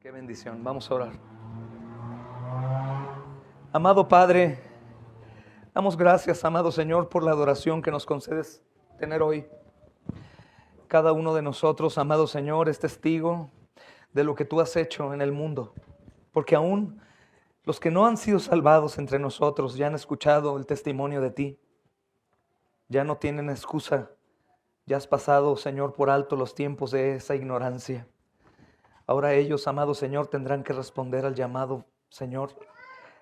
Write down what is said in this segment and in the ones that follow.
Qué bendición. Vamos a orar. Amado Padre, damos gracias, amado Señor, por la adoración que nos concedes tener hoy. Cada uno de nosotros, amado Señor, es testigo de lo que tú has hecho en el mundo. Porque aún los que no han sido salvados entre nosotros ya han escuchado el testimonio de ti. Ya no tienen excusa. Ya has pasado, Señor, por alto los tiempos de esa ignorancia. Ahora ellos, amado Señor, tendrán que responder al llamado, Señor,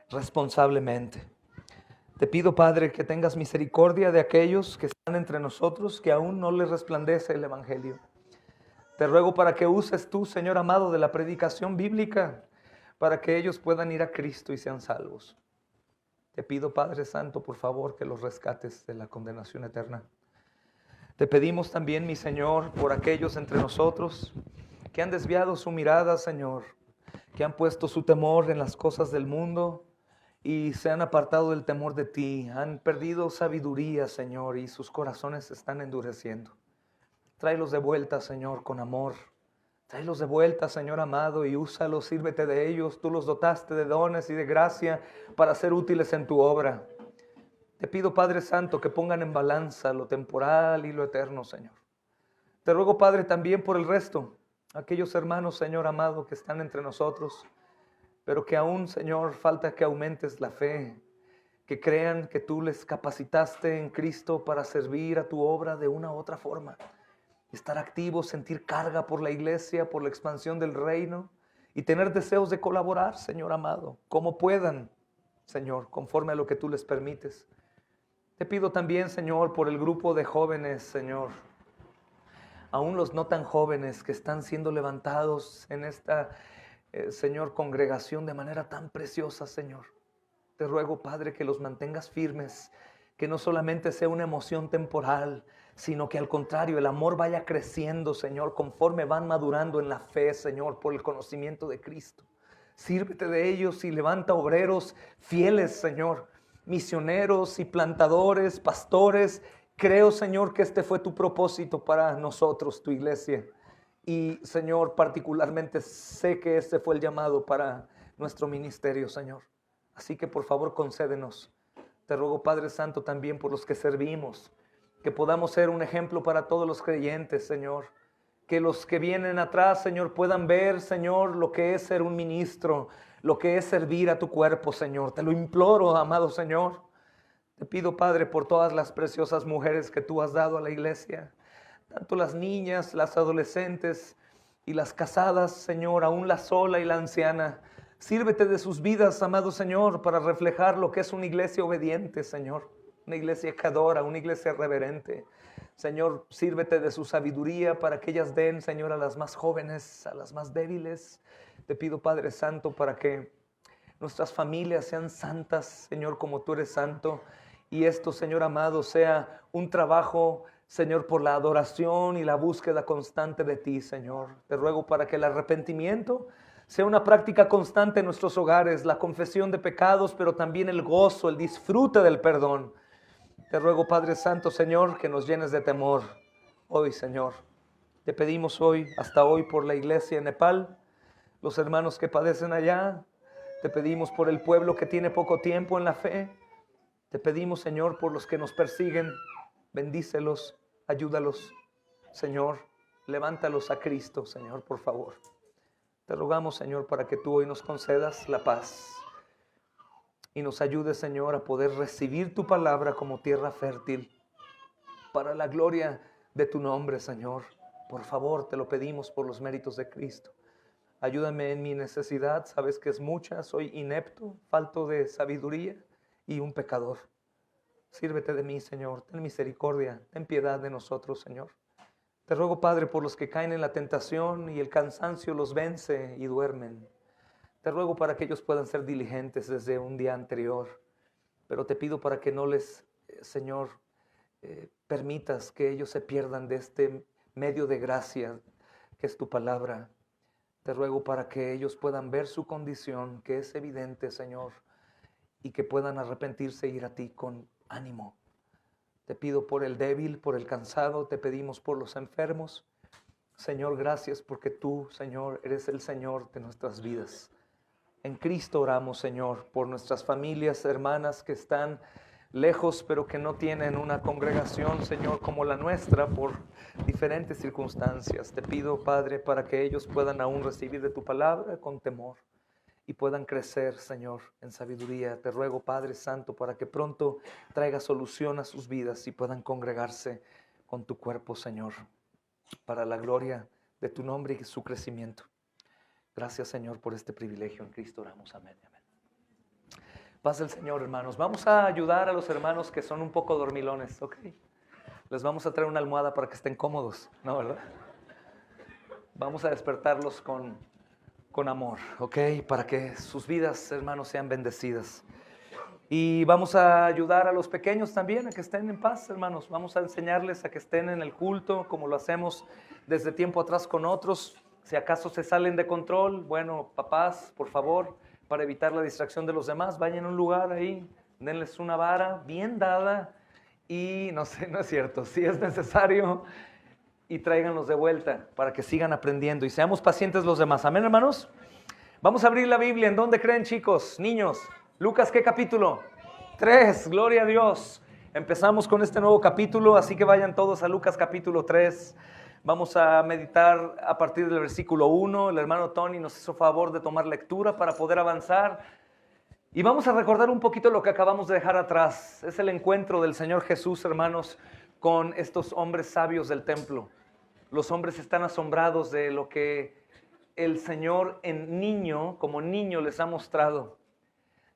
responsablemente. Te pido, Padre, que tengas misericordia de aquellos que están entre nosotros, que aún no les resplandece el Evangelio. Te ruego para que uses tú, Señor amado, de la predicación bíblica, para que ellos puedan ir a Cristo y sean salvos. Te pido, Padre Santo, por favor, que los rescates de la condenación eterna. Te pedimos también, mi Señor, por aquellos entre nosotros que han desviado su mirada, Señor, que han puesto su temor en las cosas del mundo y se han apartado del temor de ti, han perdido sabiduría, Señor, y sus corazones se están endureciendo. Tráelos de vuelta, Señor, con amor. Tráelos de vuelta, Señor amado, y úsalos, sírvete de ellos. Tú los dotaste de dones y de gracia para ser útiles en tu obra. Te pido, Padre Santo, que pongan en balanza lo temporal y lo eterno, Señor. Te ruego, Padre, también por el resto, aquellos hermanos, Señor amado, que están entre nosotros, pero que aún, Señor, falta que aumentes la fe, que crean que tú les capacitaste en Cristo para servir a tu obra de una u otra forma. Estar activos, sentir carga por la iglesia, por la expansión del reino y tener deseos de colaborar, Señor amado, como puedan, Señor, conforme a lo que tú les permites. Te pido también, Señor, por el grupo de jóvenes, Señor, aún los no tan jóvenes que están siendo levantados en esta, Señor, congregación de manera tan preciosa, Señor. Te ruego, Padre, que los mantengas firmes, que no solamente sea una emoción temporal, sino que al contrario, el amor vaya creciendo, Señor, conforme van madurando en la fe, Señor, por el conocimiento de Cristo. Sírvete de ellos y levanta obreros fieles, Señor, misioneros y plantadores, pastores. Creo, Señor, que este fue tu propósito para nosotros, tu iglesia. Y, Señor, particularmente sé que este fue el llamado para nuestro ministerio, Señor. Así que por favor concédenos. Te ruego, Padre Santo, también por los que servimos, que podamos ser un ejemplo para todos los creyentes, Señor. Que los que vienen atrás, Señor, puedan ver, Señor, lo que es ser un ministro, lo que es servir a tu cuerpo, Señor. Te lo imploro, amado Señor. Te pido, Padre, por todas las preciosas mujeres que tú has dado a la iglesia, tanto las niñas, las adolescentes y las casadas, Señor, aún la sola y la anciana. Sírvete de sus vidas, amado Señor, para reflejar lo que es una iglesia obediente, Señor. Una iglesia que adora, una iglesia reverente. Señor, sírvete de su sabiduría para que ellas den, Señor, a las más jóvenes, a las más débiles. Te pido, Padre Santo, para que nuestras familias sean santas, Señor, como tú eres santo. Y esto, Señor amado, sea un trabajo, Señor, por la adoración y la búsqueda constante de ti, Señor. Te ruego para que el arrepentimiento sea una práctica constante en nuestros hogares, la confesión de pecados, pero también el gozo, el disfrute del perdón. Te ruego, Padre Santo, Señor, que nos llenes de temor hoy, Señor. Te pedimos hoy, hasta hoy, por la iglesia en Nepal, los hermanos que padecen allá. Te pedimos por el pueblo que tiene poco tiempo en la fe. Te pedimos, Señor, por los que nos persiguen. Bendícelos, ayúdalos, Señor. Levántalos a Cristo, Señor, por favor. Te rogamos, Señor, para que tú hoy nos concedas la paz y nos ayudes, Señor, a poder recibir tu palabra como tierra fértil para la gloria de tu nombre, Señor. Por favor, te lo pedimos por los méritos de Cristo. Ayúdame en mi necesidad, sabes que es mucha, soy inepto, falto de sabiduría y un pecador. Sírvete de mí, Señor, ten misericordia, ten piedad de nosotros, Señor. Te ruego, Padre, por los que caen en la tentación y el cansancio los vence y duermen. Te ruego para que ellos puedan ser diligentes desde un día anterior, pero te pido para que no les, Señor, permitas que ellos se pierdan de este medio de gracia que es tu palabra. Te ruego para que ellos puedan ver su condición, que es evidente, Señor, y que puedan arrepentirse e ir a ti con ánimo. Te pido por el débil, por el cansado, te pedimos por los enfermos. Señor, gracias porque tú, Señor, eres el Señor de nuestras vidas. En Cristo oramos, Señor, por nuestras familias, hermanas que están lejos, pero que no tienen una congregación, Señor, como la nuestra, por diferentes circunstancias. Te pido, Padre, para que ellos puedan aún recibir de tu palabra con temor y puedan crecer, Señor, en sabiduría. Te ruego, Padre Santo, para que pronto traiga solución a sus vidas y puedan congregarse con tu cuerpo, Señor, para la gloria de tu nombre y su crecimiento. Gracias, Señor, por este privilegio. En Cristo oramos. Amén. Amén. Paz del Señor, hermanos. Vamos a ayudar a los hermanos que son un poco dormilones, ¿ok? Les vamos a traer una almohada para que estén cómodos, ¿no, verdad? Vamos a despertarlos con amor, ¿ok? Para que sus vidas, hermanos, sean bendecidas. Y vamos a ayudar a los pequeños también a que estén en paz, hermanos. Vamos a enseñarles a que estén en el culto, como lo hacemos desde tiempo atrás con otros. Si acaso se salen de control, bueno, papás, por favor, para evitar la distracción de los demás, vayan a un lugar ahí, denles una vara bien dada y no sé, no es cierto, si es necesario, y tráiganlos de vuelta para que sigan aprendiendo y seamos pacientes los demás. Amén, hermanos. Vamos a abrir la Biblia. ¿En dónde creen, chicos, niños? Lucas, ¿qué capítulo? 3, gloria a Dios. Empezamos con este nuevo capítulo, así que vayan todos a Lucas capítulo 3. Vamos a meditar a partir del versículo 1. El hermano Tony nos hizo favor de tomar lectura para poder avanzar. Y vamos a recordar un poquito lo que acabamos de dejar atrás. Es el encuentro del Señor Jesús, hermanos, con estos hombres sabios del templo. Los hombres están asombrados de lo que el Señor como niño les ha mostrado.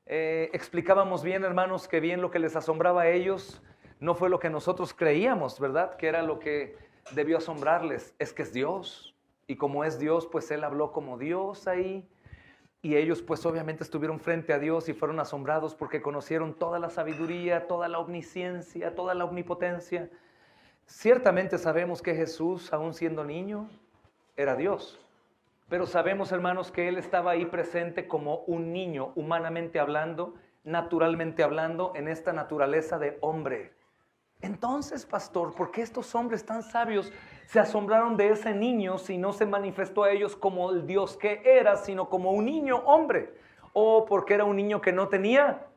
Explicábamos bien, hermanos, que bien lo que les asombraba a ellos no fue lo que nosotros creíamos, ¿verdad? Que era lo que debió asombrarles. Es que es Dios. Y como es Dios, pues Él habló como Dios ahí. Y ellos pues obviamente estuvieron frente a Dios y fueron asombrados porque conocieron toda la sabiduría, toda la omnisciencia, toda la omnipotencia. Ciertamente sabemos que Jesús, aún siendo niño, era Dios. Pero sabemos, hermanos, que Él estaba ahí presente como un niño, humanamente hablando, naturalmente hablando, en esta naturaleza de hombre. Entonces, pastor, ¿por qué estos hombres tan sabios se asombraron de ese niño si no se manifestó a ellos como el Dios que era, sino como un niño hombre? ¿O porque era un niño que no tenía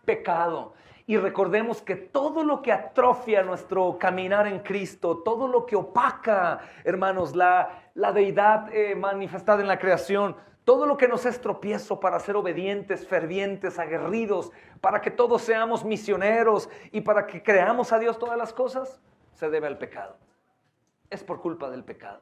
pecado? Y recordemos que todo lo que atrofia nuestro caminar en Cristo, todo lo que opaca, hermanos, la deidad manifestada en la creación, todo lo que nos es tropiezo para ser obedientes, fervientes, aguerridos, para que todos seamos misioneros y para que creamos a Dios todas las cosas, se debe al pecado. Es por culpa del pecado.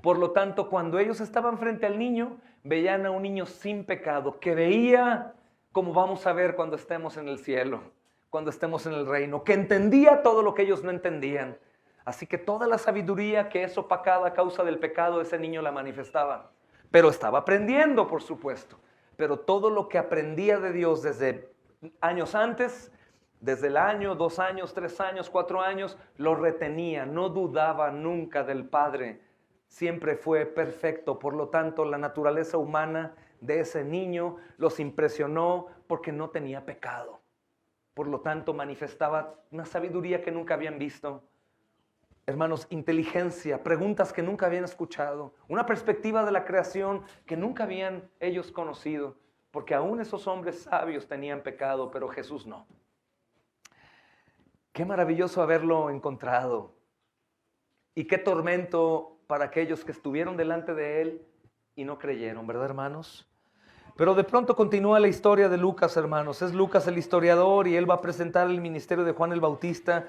Por lo tanto, cuando ellos estaban frente al niño, veían a un niño sin pecado, que veía como vamos a ver cuando estemos en el cielo, cuando estemos en el reino, que entendía todo lo que ellos no entendían. Así que toda la sabiduría que es opacada a causa del pecado, ese niño la manifestaba. Pero estaba aprendiendo, por supuesto. Pero todo lo que aprendía de Dios desde años antes, desde el año, 2 años, 3 años, 4 años, lo retenía, no dudaba nunca del Padre. Siempre fue perfecto. Por lo tanto, la naturaleza humana de ese niño los impresionó porque no tenía pecado. Por lo tanto, manifestaba una sabiduría que nunca habían visto. Hermanos, inteligencia, preguntas que nunca habían escuchado, una perspectiva de la creación que nunca habían ellos conocido, porque aún esos hombres sabios tenían pecado, pero Jesús no. Qué maravilloso haberlo encontrado y qué tormento para aquellos que estuvieron delante de Él y no creyeron, ¿verdad, hermanos? Pero de pronto continúa la historia de Lucas, hermanos. Es Lucas el historiador y él va a presentar el ministerio de Juan el Bautista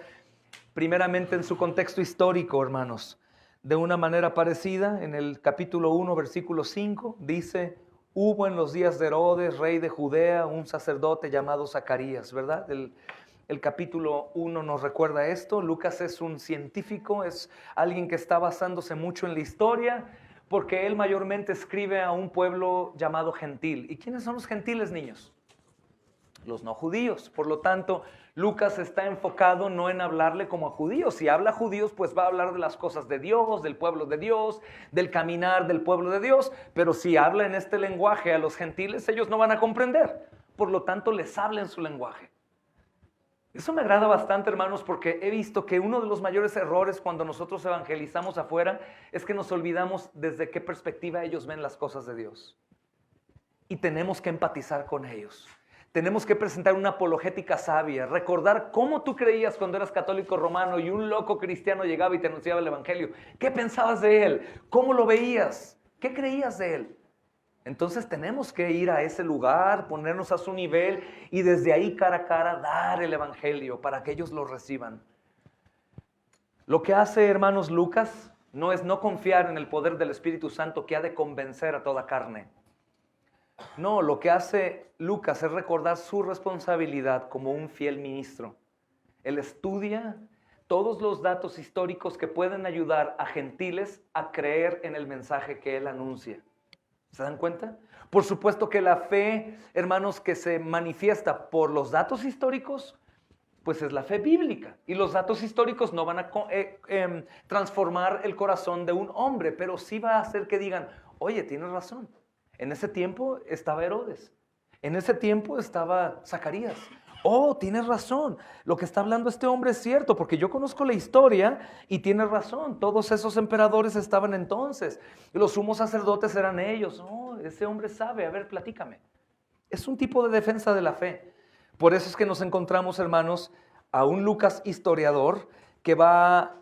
primeramente en su contexto histórico, hermanos. De una manera parecida, en el capítulo 1, versículo 5, dice: hubo en los días de Herodes, rey de Judea, un sacerdote llamado Zacarías, ¿verdad? El capítulo 1 nos recuerda esto. Lucas es un científico, es alguien que está basándose mucho en la historia, porque él mayormente escribe a un pueblo llamado gentil. ¿Y quiénes son los gentiles, niños? Los no judíos. Por lo tanto, Lucas está enfocado no en hablarle como a judíos. Si habla a judíos, pues va a hablar de las cosas de Dios, del pueblo de Dios, del caminar del pueblo de Dios. Pero si habla en este lenguaje a los gentiles, ellos no van a comprender. Por lo tanto, les habla en su lenguaje. Eso me agrada bastante, hermanos, porque he visto que uno de los mayores errores cuando nosotros evangelizamos afuera es que nos olvidamos desde qué perspectiva ellos ven las cosas de Dios. Y tenemos que empatizar con ellos. Tenemos que presentar una apologética sabia, recordar cómo tú creías cuando eras católico romano y un loco cristiano llegaba y te anunciaba el evangelio. ¿Qué pensabas de él? ¿Cómo lo veías? ¿Qué creías de él? Entonces tenemos que ir a ese lugar, ponernos a su nivel y desde ahí cara a cara dar el evangelio para que ellos lo reciban. Lo que hace, hermanos, Lucas no es no confiar en el poder del Espíritu Santo que ha de convencer a toda carne. No, lo que hace Lucas es recordar su responsabilidad como un fiel ministro. Él estudia todos los datos históricos que pueden ayudar a gentiles a creer en el mensaje que él anuncia. ¿Se dan cuenta? Por supuesto que la fe, hermanos, que se manifiesta por los datos históricos, pues es la fe bíblica. Y los datos históricos no van a transformar el corazón de un hombre, pero sí va a hacer que digan, oye, tienes razón. En ese tiempo estaba Herodes. En ese tiempo estaba Zacarías. Oh, tienes razón. Lo que está hablando este hombre es cierto, porque yo conozco la historia y tienes razón. Todos esos emperadores estaban entonces. Y los sumos sacerdotes eran ellos. Oh, ese hombre sabe. A ver, platícame. Es un tipo de defensa de la fe. Por eso es que nos encontramos, hermanos, a un Lucas historiador que va a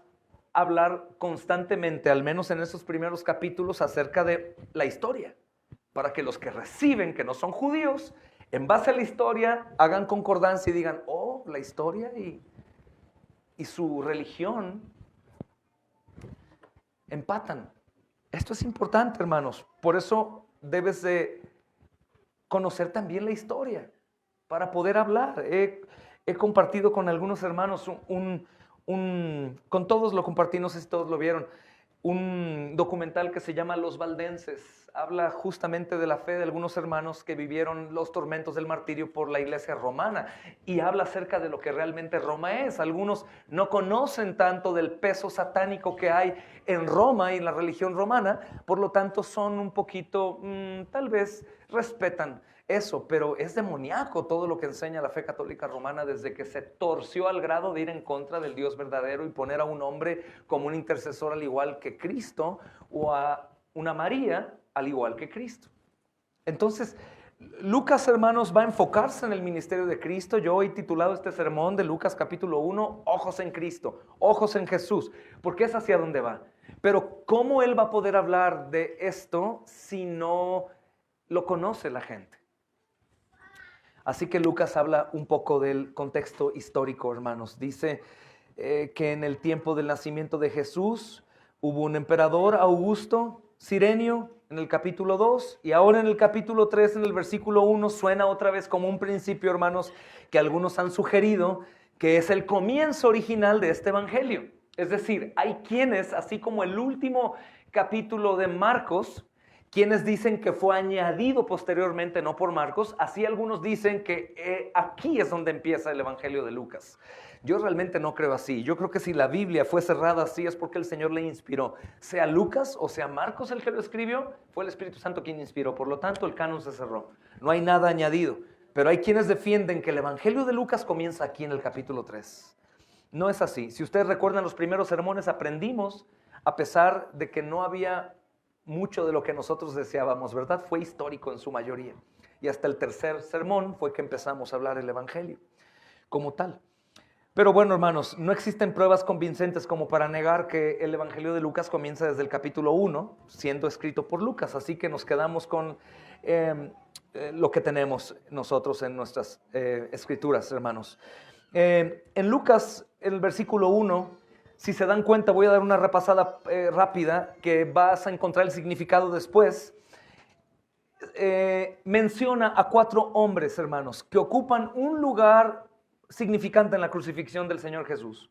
hablar constantemente, al menos en esos primeros capítulos, acerca de la historia. Para que los que reciben, que no son judíos, en base a la historia, hagan concordancia y digan, oh, la historia y su religión empatan. Esto es importante, hermanos. Por eso debes de conocer también la historia para poder hablar. He compartido con algunos hermanos, con todos lo compartí, no sé si todos lo vieron, un documental que se llama Los Valdenses. Habla justamente de la fe de algunos hermanos que vivieron los tormentos del martirio por la iglesia romana y habla acerca de lo que realmente Roma es. Algunos no conocen tanto del peso satánico que hay en Roma y en la religión romana, por lo tanto son un poquito, tal vez respetan eso, pero es demoníaco todo lo que enseña la fe católica romana desde que se torció al grado de ir en contra del Dios verdadero y poner a un hombre como un intercesor al igual que Cristo o a una María al igual que Cristo. Entonces, Lucas, hermanos, va a enfocarse en el ministerio de Cristo. Yo he titulado este sermón de Lucas capítulo 1, Ojos en Cristo, ojos en Jesús, porque es hacia donde va. Pero ¿cómo él va a poder hablar de esto si no lo conoce la gente? Así que Lucas habla un poco del contexto histórico, hermanos. Dice que en el tiempo del nacimiento de Jesús hubo un emperador, Augusto, Cirenio, en el capítulo 2, y ahora en el capítulo 3, en el versículo 1, suena otra vez como un principio, hermanos, que algunos han sugerido que es el comienzo original de este evangelio. Es decir, hay quienes, así como el último capítulo de Marcos, quienes dicen que fue añadido posteriormente, no por Marcos, así algunos dicen que aquí es donde empieza el evangelio de Lucas. Yo realmente no creo así. Yo creo que si la Biblia fue cerrada así es porque el Señor le inspiró. Sea Lucas o sea Marcos el que lo escribió, fue el Espíritu Santo quien inspiró. Por lo tanto, el canon se cerró. No hay nada añadido. Pero hay quienes defienden que el evangelio de Lucas comienza aquí en el capítulo 3. No es así. Si ustedes recuerdan los primeros sermones, aprendimos, a pesar de que no había mucho de lo que nosotros deseábamos, ¿verdad? Fue histórico en su mayoría. Y hasta el tercer sermón fue que empezamos a hablar el evangelio como tal. Pero bueno, hermanos, no existen pruebas convincentes como para negar que el evangelio de Lucas comienza desde el capítulo 1, siendo escrito por Lucas. Así que nos quedamos con lo que tenemos nosotros en nuestras escrituras, hermanos. En Lucas, el versículo 1, si se dan cuenta, voy a dar una repasada rápida que vas a encontrar el significado después. Menciona a 4 hombres, hermanos, que ocupan un lugar significante en la crucifixión del Señor Jesús.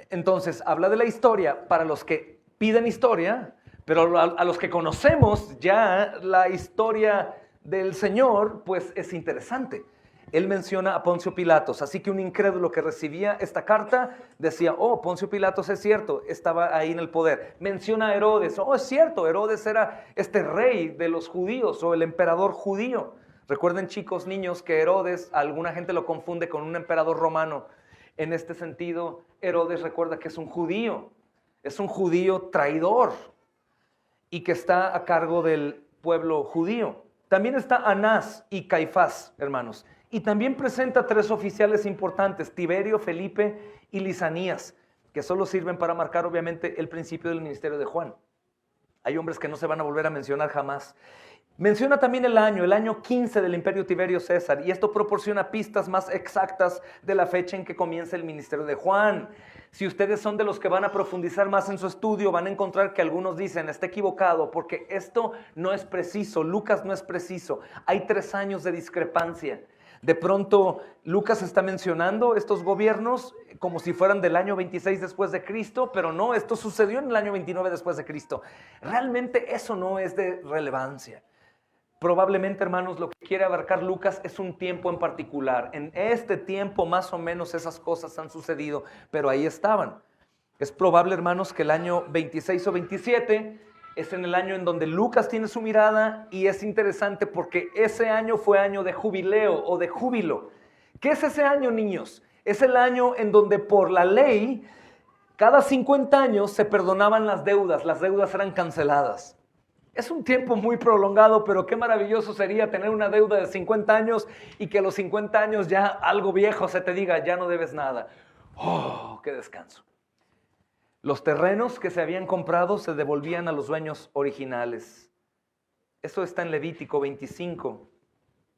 Entonces, habla de la historia para los que piden historia, pero a los que conocemos ya la historia del Señor, pues es interesante. Él menciona a Poncio Pilatos, así que un incrédulo que recibía esta carta decía, oh, Poncio Pilatos es cierto, estaba ahí en el poder. Menciona a Herodes, oh, es cierto, Herodes era este rey de los judíos o el emperador judío. Recuerden, chicos, niños, que Herodes, alguna gente lo confunde con un emperador romano. En este sentido, Herodes, recuerda que es un judío traidor y que está a cargo del pueblo judío. También está Anás y Caifás, hermanos. Y también presenta 3 oficiales importantes, Tiberio, Felipe y Lisanías, que solo sirven para marcar obviamente el principio del ministerio de Juan. Hay hombres que no se van a volver a mencionar jamás. Menciona también el año 15 del imperio Tiberio César, y esto proporciona pistas más exactas de la fecha en que comienza el ministerio de Juan. Si ustedes son de los que van a profundizar más en su estudio, van a encontrar que algunos dicen, está equivocado, porque esto no es preciso, Lucas no es preciso. Hay 3 años de discrepancia. De pronto, Lucas está mencionando estos gobiernos como si fueran del año 26 después de Cristo, pero no, esto sucedió en el año 29 después de Cristo. Realmente eso no es de relevancia. Probablemente, hermanos, lo que quiere abarcar Lucas es un tiempo en particular. En este tiempo más o menos esas cosas han sucedido, pero ahí estaban. Es probable, hermanos, que el año 26 o 27 es en el año en donde Lucas tiene su mirada, y es interesante porque ese año fue año de jubileo o de júbilo. ¿Qué es ese año, niños? Es el año en donde por la ley cada 50 años se perdonaban las deudas eran canceladas. Es un tiempo muy prolongado, pero qué maravilloso sería tener una deuda de 50 años y que a los 50 años ya algo viejo se te diga, ya no debes nada. ¡Oh, qué descanso! Los terrenos que se habían comprado se devolvían a los dueños originales. Eso está en Levítico 25.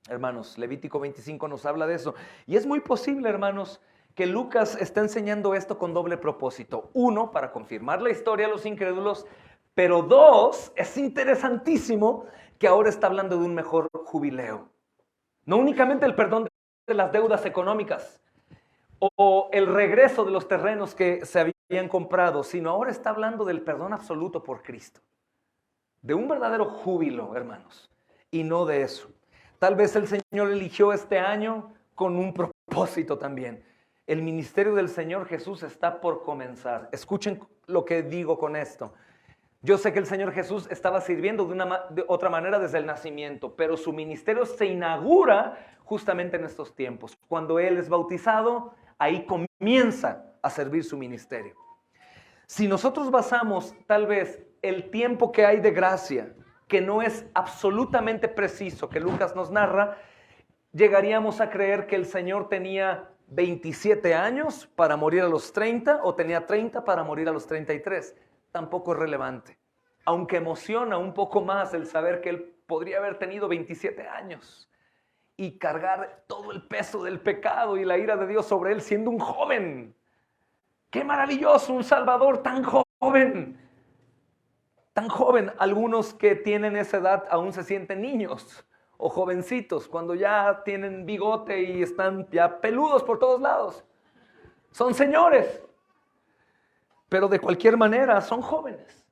Hermanos, Levítico 25 nos habla de eso. Y es muy posible, hermanos, que Lucas está enseñando esto con doble propósito. 1, para confirmar la historia a los incrédulos, pero 2, es interesantísimo que ahora está hablando de un mejor jubileo. No únicamente el perdón de las deudas económicas o el regreso de los terrenos que se habían comprado, sino ahora está hablando del perdón absoluto por Cristo. De un verdadero júbilo, hermanos, y no de eso. Tal vez el Señor eligió este año con un propósito también. El ministerio del Señor Jesús está por comenzar. Escuchen lo que digo con esto. Yo sé que el Señor Jesús estaba sirviendo de otra manera desde el nacimiento, pero su ministerio se inaugura justamente en estos tiempos. Cuando Él es bautizado, ahí comienza a servir su ministerio. Si nosotros basamos tal vez el tiempo que hay de gracia, que no es absolutamente preciso, que Lucas nos narra, llegaríamos a creer que el Señor tenía 27 años para morir a los 30 o tenía 30 para morir a los 33. Tampoco es relevante, aunque emociona un poco más el saber que Él podría haber tenido 27 años y cargar todo el peso del pecado y la ira de Dios sobre Él siendo un joven. ¡Qué maravilloso! Un Salvador tan joven. Tan joven. Algunos que tienen esa edad aún se sienten niños o jovencitos cuando ya tienen bigote y están ya peludos por todos lados. Son señores. Pero de cualquier manera son jóvenes.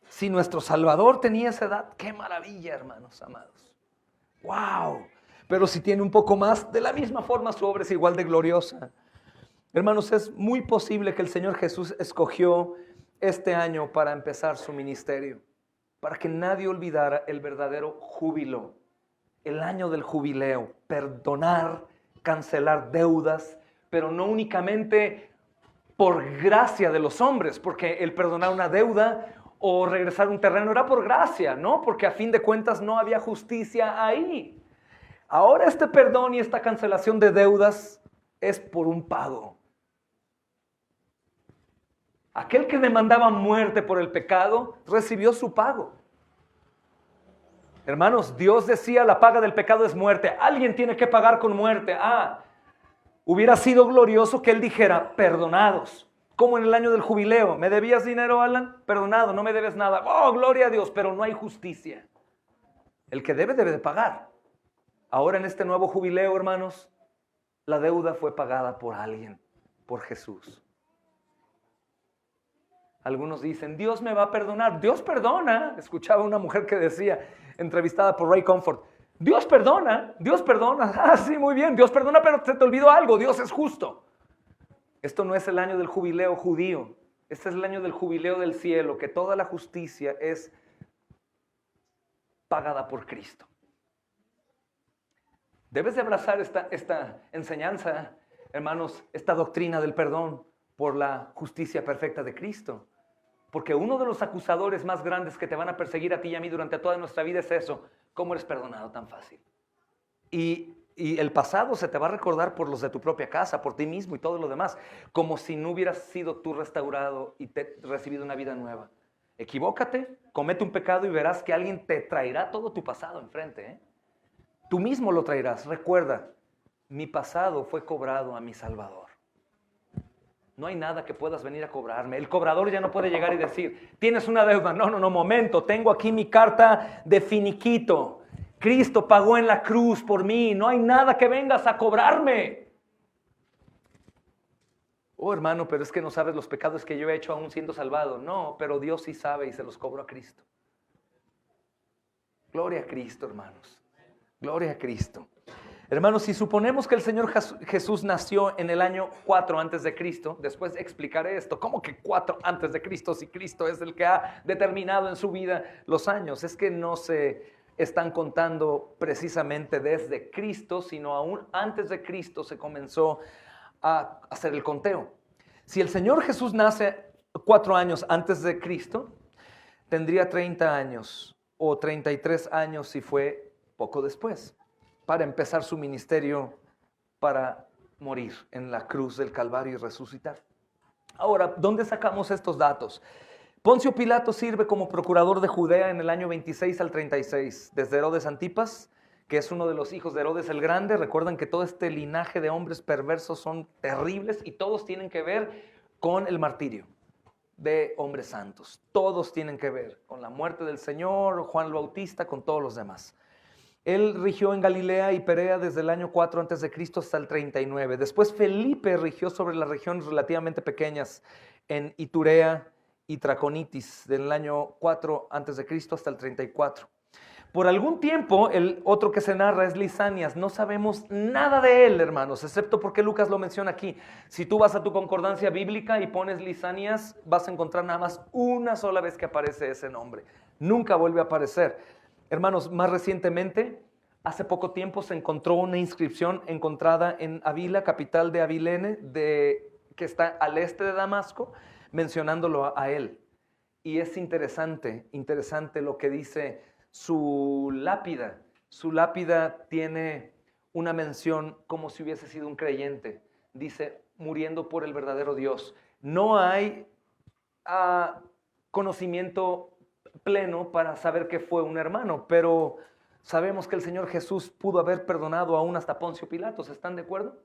Si nuestro Salvador tenía esa edad, qué maravilla, hermanos amados. ¡Wow! Pero si tiene un poco más, de la misma forma su obra es igual de gloriosa. Hermanos, es muy posible que el Señor Jesús escogió este año para empezar su ministerio, para que nadie olvidara el verdadero júbilo, el año del jubileo, perdonar, cancelar deudas, pero no únicamente por gracia de los hombres, porque el perdonar una deuda o regresar un terreno era por gracia, ¿no? Porque a fin de cuentas no había justicia ahí. Ahora este perdón y esta cancelación de deudas es por un pago. Aquel que demandaba muerte por el pecado recibió su pago. Hermanos, Dios decía la paga del pecado es muerte. Alguien tiene que pagar con muerte. Hubiera sido glorioso que Él dijera, perdonados, como en el año del jubileo. ¿Me debías dinero, Alan? Perdonado, no me debes nada. ¡Oh, gloria a Dios! Pero no hay justicia. El que debe de pagar. Ahora en este nuevo jubileo, hermanos, la deuda fue pagada por alguien, por Jesús. Algunos dicen, Dios me va a perdonar. Dios perdona. Escuchaba una mujer que decía, entrevistada por Ray Comfort, Dios perdona, Dios perdona. Sí, muy bien, Dios perdona, pero se te olvidó algo, Dios es justo. Esto no es el año del jubileo judío, este es el año del jubileo del cielo, que toda la justicia es pagada por Cristo. Debes de abrazar esta enseñanza, hermanos, esta doctrina del perdón por la justicia perfecta de Cristo. Porque uno de los acusadores más grandes que te van a perseguir a ti y a mí durante toda nuestra vida es eso. ¿Cómo eres perdonado tan fácil? Y el pasado se te va a recordar por los de tu propia casa, por ti mismo y todo lo demás, como si no hubieras sido tú restaurado y recibido una vida nueva. Equivócate, comete un pecado y verás que alguien te traerá todo tu pasado enfrente, ¿eh? Tú mismo lo traerás. Recuerda, mi pasado fue cobrado a mi Salvador. No hay nada que puedas venir a cobrarme. El cobrador ya no puede llegar y decir, tienes una deuda. No, momento, tengo aquí mi carta de finiquito. Cristo pagó en la cruz por mí, no hay nada que vengas a cobrarme. Oh, hermano, pero es que no sabes los pecados que yo he hecho aún siendo salvado. No, pero Dios sí sabe y se los cobro a Cristo. Gloria a Cristo, hermanos. Gloria a Cristo. Hermanos, si suponemos que el Señor Jesús nació en el año 4 antes de Cristo, después explicaré esto. ¿Cómo que 4 antes de Cristo si Cristo es el que ha determinado en su vida los años? Es que no se están contando precisamente desde Cristo, sino aún antes de Cristo se comenzó a hacer el conteo. Si el Señor Jesús nace 4 años antes de Cristo, tendría 30 años o 33 años si fue poco después, para empezar su ministerio, para morir en la cruz del Calvario y resucitar. Ahora, ¿dónde sacamos estos datos? Poncio Pilato sirve como procurador de Judea en el año 26 al 36, desde Herodes Antipas, que es uno de los hijos de Herodes el Grande. Recuerdan que todo este linaje de hombres perversos son terribles y todos tienen que ver con el martirio de hombres santos. Todos tienen que ver con la muerte del Señor, Juan el Bautista, con todos los demás. Él rigió en Galilea y Perea desde el año 4 a.C. hasta el 39. Después Felipe rigió sobre las regiones relativamente pequeñas en Iturea y Traconitis del año 4 a.C. hasta el 34. Por algún tiempo, el otro que se narra es Lisanias. No sabemos nada de él, hermanos, excepto porque Lucas lo menciona aquí. Si tú vas a tu concordancia bíblica y pones Lisanias, vas a encontrar nada más una sola vez que aparece ese nombre. Nunca vuelve a aparecer. Hermanos, más recientemente, hace poco tiempo se encontró una inscripción encontrada en Avila, capital de Abilene, que está al este de Damasco, mencionándolo a él. Y es interesante lo que dice su lápida. Su lápida tiene una mención como si hubiese sido un creyente. Dice, muriendo por el verdadero Dios. No hay conocimiento pleno para saber que fue un hermano, pero sabemos que el Señor Jesús pudo haber perdonado aún hasta Poncio Pilatos. ¿Están de acuerdo?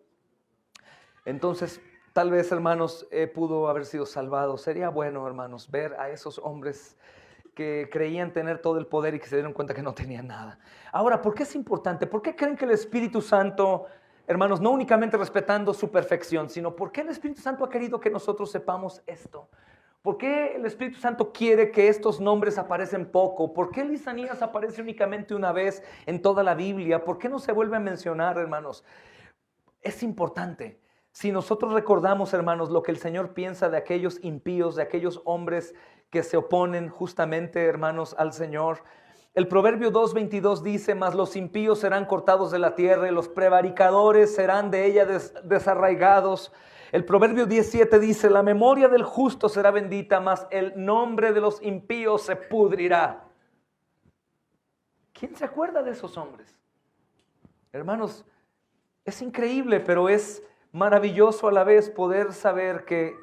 Entonces, tal vez, hermanos, pudo haber sido salvado. Sería bueno, hermanos, ver a esos hombres que creían tener todo el poder y que se dieron cuenta que no tenían nada. Ahora, ¿por qué es importante? ¿Por qué creen que el Espíritu Santo, hermanos, no únicamente respetando su perfección, sino por qué el Espíritu Santo ha querido que nosotros sepamos esto? ¿Por qué el Espíritu Santo quiere que estos nombres aparecen poco? ¿Por qué Lisanías aparece únicamente una vez en toda la Biblia? ¿Por qué no se vuelve a mencionar, hermanos? Es importante. Si nosotros recordamos, hermanos, lo que el Señor piensa de aquellos impíos, de aquellos hombres que se oponen justamente, hermanos, al Señor. El Proverbio 2:22 dice, mas los impíos serán cortados de la tierra y los prevaricadores serán de ella desarraigados. El Proverbio 17 dice, la memoria del justo será bendita, mas el nombre de los impíos se pudrirá. ¿Quién se acuerda de esos hombres? Hermanos, es increíble, pero es maravilloso a la vez poder saber que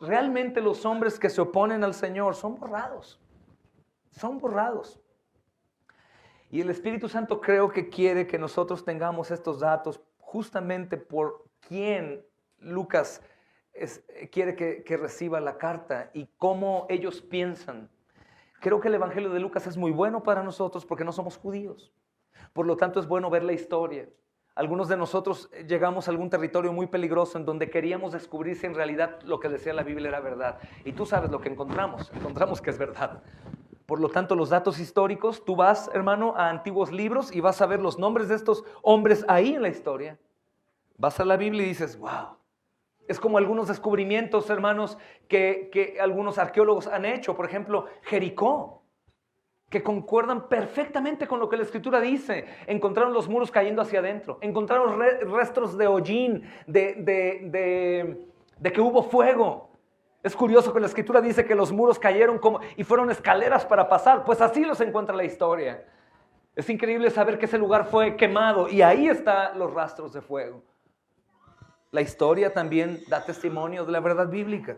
realmente los hombres que se oponen al Señor son borrados. Son borrados. Y el Espíritu Santo creo que quiere que nosotros tengamos estos datos justamente por quién Lucas quiere que reciba la carta y cómo ellos piensan. Creo que el Evangelio de Lucas es muy bueno para nosotros porque no somos judíos. Por lo tanto, es bueno ver la historia. Algunos de nosotros llegamos a algún territorio muy peligroso en donde queríamos descubrir si en realidad lo que decía la Biblia era verdad. Y tú sabes lo que encontramos que es verdad. Por lo tanto, los datos históricos, tú vas, hermano, a antiguos libros y vas a ver los nombres de estos hombres ahí en la historia. Vas a la Biblia y dices, wow. Es como algunos descubrimientos, hermanos, que algunos arqueólogos han hecho. Por ejemplo, Jericó. que concuerdan perfectamente con lo que la Escritura dice. Encontraron los muros cayendo hacia adentro, encontraron restos de hollín, de que hubo fuego. Es curioso que la Escritura dice que los muros cayeron y fueron escaleras para pasar, pues así los encuentra la historia. Es increíble saber que ese lugar fue quemado y ahí están los rastros de fuego. La historia también da testimonio de la verdad bíblica.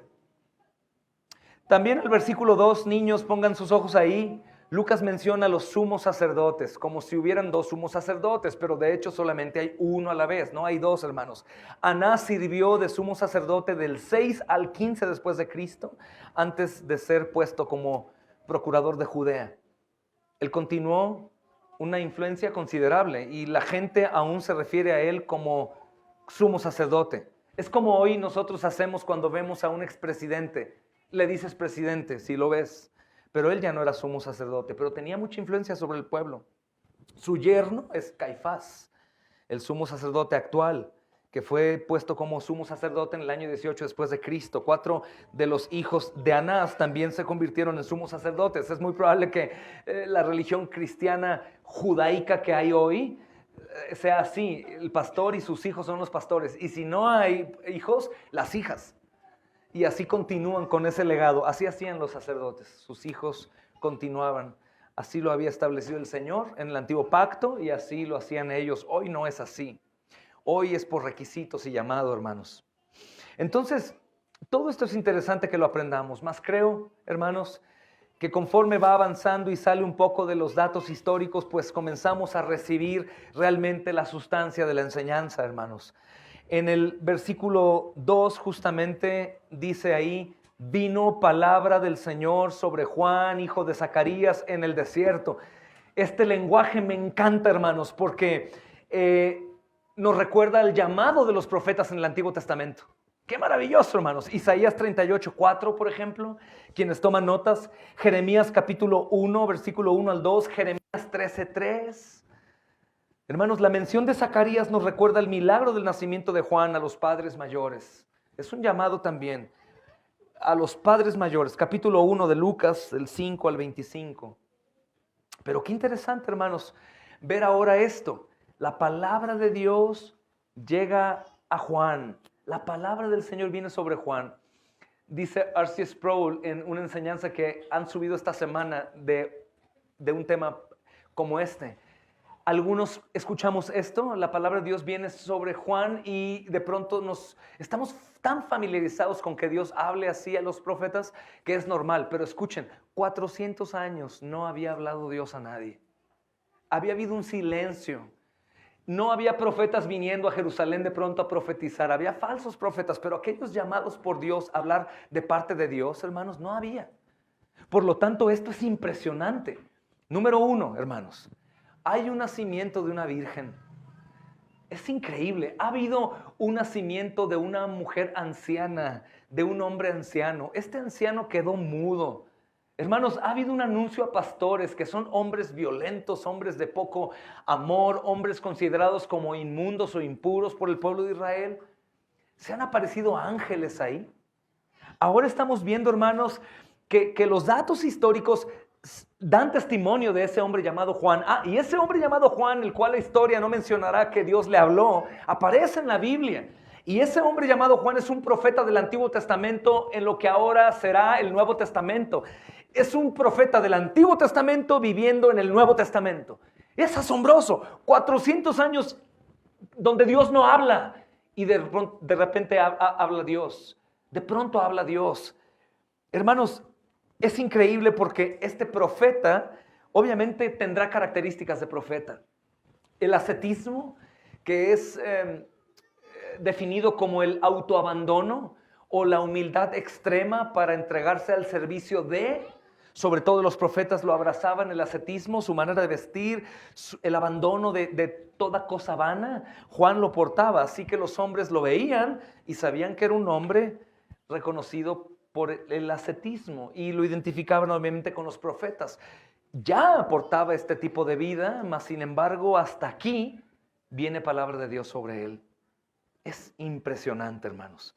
También el versículo 2, niños, pongan sus ojos ahí. Lucas menciona a los sumos sacerdotes, como si hubieran dos sumos sacerdotes, pero de hecho solamente hay uno a la vez, no hay dos, hermanos. Anás sirvió de sumo sacerdote del 6 al 15 después de Cristo, antes de ser puesto como procurador de Judea. Él continuó una influencia considerable y la gente aún se refiere a él como sumo sacerdote. Es como hoy nosotros hacemos cuando vemos a un expresidente. Le dices presidente, si lo ves. Pero él ya no era sumo sacerdote, pero tenía mucha influencia sobre el pueblo. Su yerno es Caifás, el sumo sacerdote actual, que fue puesto como sumo sacerdote en el año 18 después de Cristo. 4 de los hijos de Anás también se convirtieron en sumos sacerdotes. Es muy probable que la religión cristiana judaica que hay hoy sea así. El pastor y sus hijos son los pastores. Y si no hay hijos, las hijas. Y así continúan con ese legado. Así hacían los sacerdotes. Sus hijos continuaban. Así lo había establecido el Señor en el antiguo pacto y así lo hacían ellos. Hoy no es así. Hoy es por requisitos y llamado, hermanos. Entonces, todo esto es interesante que lo aprendamos. Más creo, hermanos, que conforme va avanzando y sale un poco de los datos históricos, pues comenzamos a recibir realmente la sustancia de la enseñanza, hermanos. En el versículo 2 justamente dice ahí, vino palabra del Señor sobre Juan, hijo de Zacarías, en el desierto. Este lenguaje me encanta, hermanos, porque nos recuerda el llamado de los profetas en el Antiguo Testamento. ¡Qué maravilloso, hermanos! Isaías 38:4, por ejemplo, quienes toman notas. Jeremías capítulo 1, versículo 1 al 2. Jeremías 13:3. Hermanos, la mención de Zacarías nos recuerda el milagro del nacimiento de Juan a los padres mayores. Es un llamado también a los padres mayores. Capítulo 1 de Lucas, del 5 al 25. Pero qué interesante, hermanos, ver ahora esto. La palabra de Dios llega a Juan. La palabra del Señor viene sobre Juan. Dice R.C. Sproul en una enseñanza que han subido esta semana de un tema como este. Algunos escuchamos esto, la palabra de Dios viene sobre Juan y de pronto estamos tan familiarizados con que Dios hable así a los profetas que es normal. Pero escuchen, 400 años no había hablado Dios a nadie. Había habido un silencio. No había profetas viniendo a Jerusalén de pronto a profetizar. Había falsos profetas, pero aquellos llamados por Dios a hablar de parte de Dios, hermanos, no había. Por lo tanto, esto es impresionante. Número 1, hermanos. Hay un nacimiento de una virgen. Es increíble. Ha habido un nacimiento de una mujer anciana, de un hombre anciano. Este anciano quedó mudo. Hermanos, ha habido un anuncio a pastores que son hombres violentos, hombres de poco amor, hombres considerados como inmundos o impuros por el pueblo de Israel. Se han aparecido ángeles ahí. Ahora estamos viendo, hermanos, que los datos históricos dan testimonio de ese hombre llamado Juan. Y ese hombre llamado Juan, el cual la historia no mencionará que Dios le habló, aparece en la Biblia. Y ese hombre llamado Juan es un profeta del Antiguo Testamento en lo que ahora será el Nuevo Testamento. Es un profeta del Antiguo Testamento viviendo en el Nuevo Testamento. Es asombroso. 400 años donde Dios no habla y de repente habla Dios. De pronto habla Dios. Hermanos, es increíble porque este profeta obviamente tendrá características de profeta. El ascetismo, que es definido como el autoabandono o la humildad extrema para entregarse al servicio de, sobre todo los profetas lo abrazaban, el ascetismo, su manera de vestir, el abandono de toda cosa vana. Juan lo portaba, así que los hombres lo veían y sabían que era un hombre reconocido por el ascetismo y lo identificaban obviamente con los profetas. Ya portaba este tipo de vida, mas sin embargo hasta aquí viene palabra de Dios sobre él. Es impresionante, hermanos.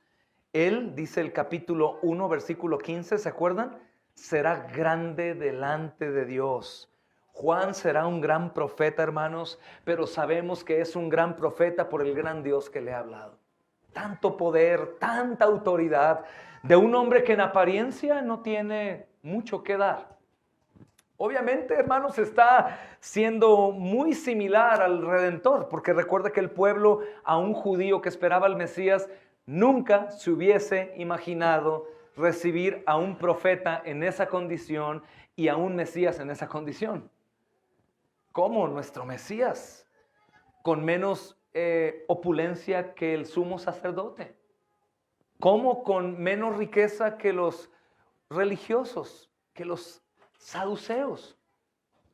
Él, dice el capítulo 1, versículo 15, ¿se acuerdan? será grande delante de Dios. Juan será un gran profeta, hermanos, pero sabemos que es un gran profeta por el gran Dios que le ha hablado. Tanto poder, tanta autoridad de un hombre que en apariencia no tiene mucho que dar. Obviamente, hermanos, está siendo muy similar al Redentor, porque recuerda que el pueblo, a un judío que esperaba al Mesías, nunca se hubiese imaginado recibir a un profeta en esa condición y a un Mesías en esa condición. ¿Cómo? Nuestro Mesías, con menos opulencia que el sumo sacerdote. ¿Cómo? Con menos riqueza que los religiosos, que los saduceos.